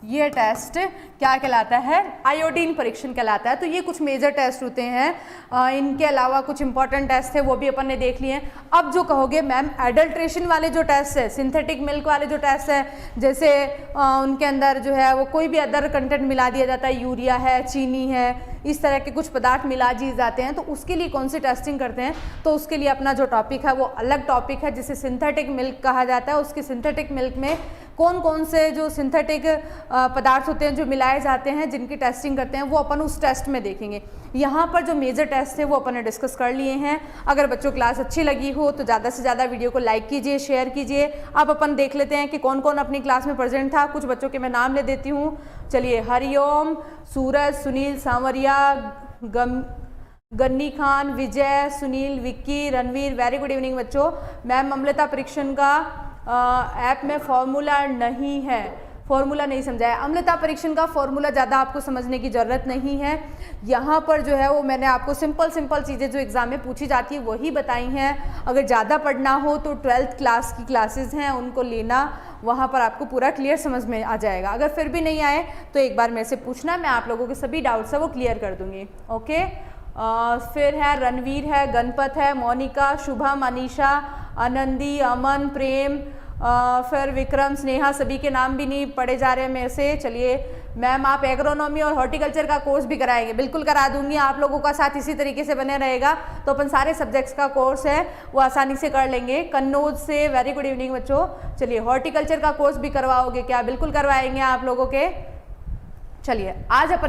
ये टेस्ट क्या कहलाता है? आयोडीन परीक्षण कहलाता है। तो ये कुछ मेजर टेस्ट होते हैं। इनके अलावा कुछ इंपॉर्टेंट टेस्ट है वो भी अपन ने देख लिए हैं। अब जो कहोगे मैम एडल्ट्रेशन वाले जो टेस्ट है, सिंथेटिक मिल्क वाले जो टेस्ट है, जैसे उनके अंदर जो है वो कोई भी अदर कंटेंट मिला दिया जाता है, यूरिया है, चीनी है, इस तरह के कुछ पदार्थ मिला दिए जाते हैं, तो उसके लिए कौन सी टेस्टिंग करते हैं? तो उसके लिए अपना जो टॉपिक है वो अलग टॉपिक है जिसे सिंथेटिक मिल्क कहा जाता है। उसके सिंथेटिक मिल्क में कौन कौन से जो सिंथेटिक पदार्थ होते हैं जो मिलाए जाते हैं, जिनकी टेस्टिंग करते हैं, वो अपन उस टेस्ट में देखेंगे। यहाँ पर जो मेजर टेस्ट है वो अपन ने डिस्कस कर लिए हैं। अगर बच्चों क्लास अच्छी लगी हो तो ज़्यादा से ज़्यादा वीडियो को लाइक कीजिए, शेयर कीजिए। अब अपन देख लेते हैं कि कौन कौन अपनी क्लास में प्रेजेंट था। कुछ बच्चों के मैं नाम ले देती हूँ। चलिए, Hariom, Suraj, Sunil, Sanwariya, Ganni Khan, Vijay, Sunil, Vicky, Ranveer, very good evening बच्चों। मैम अम्लता परीक्षण का ऐप में फॉर्मूला नहीं है, फॉर्मूला नहीं समझाया। अम्लता परीक्षण का फॉर्मूला ज़्यादा आपको समझने की ज़रूरत नहीं है। यहाँ पर जो है वो मैंने आपको सिंपल चीज़ें जो एग्ज़ाम में पूछी जाती है वही बताई हैं। अगर ज़्यादा पढ़ना हो तो 12th क्लास की क्लासेस हैं उनको लेना, वहाँ पर आपको पूरा क्लियर समझ में आ जाएगा। अगर फिर भी नहीं आए तो एक बार मेरे से पूछना, मैं आप लोगों के सभी डाउट्स है वो क्लियर कर दूँगी। ओके। फिर है रणवीर है, गणपत है, मोनिका, शुभम, अनीशा, आनंदी, अमन, प्रेम, फिर विक्रम, स्नेहा, सभी के नाम भी नहीं पढ़े जा रहे हैं मेरे से। चलिए मैम आप एग्रोनॉमी और हॉर्टिकल्चर का कोर्स भी कराएंगे? बिल्कुल करा दूंगी। आप लोगों का साथ इसी तरीके से बने रहेगा तो अपन सारे सब्जेक्ट्स का कोर्स है वो आसानी से कर लेंगे। कन्नौज से वेरी गुड इवनिंग बच्चों। चलिए, हॉर्टिकल्चर का कोर्स भी करवाओगे क्या? बिल्कुल करवाएंगे आप लोगों के। चलिए आज अपन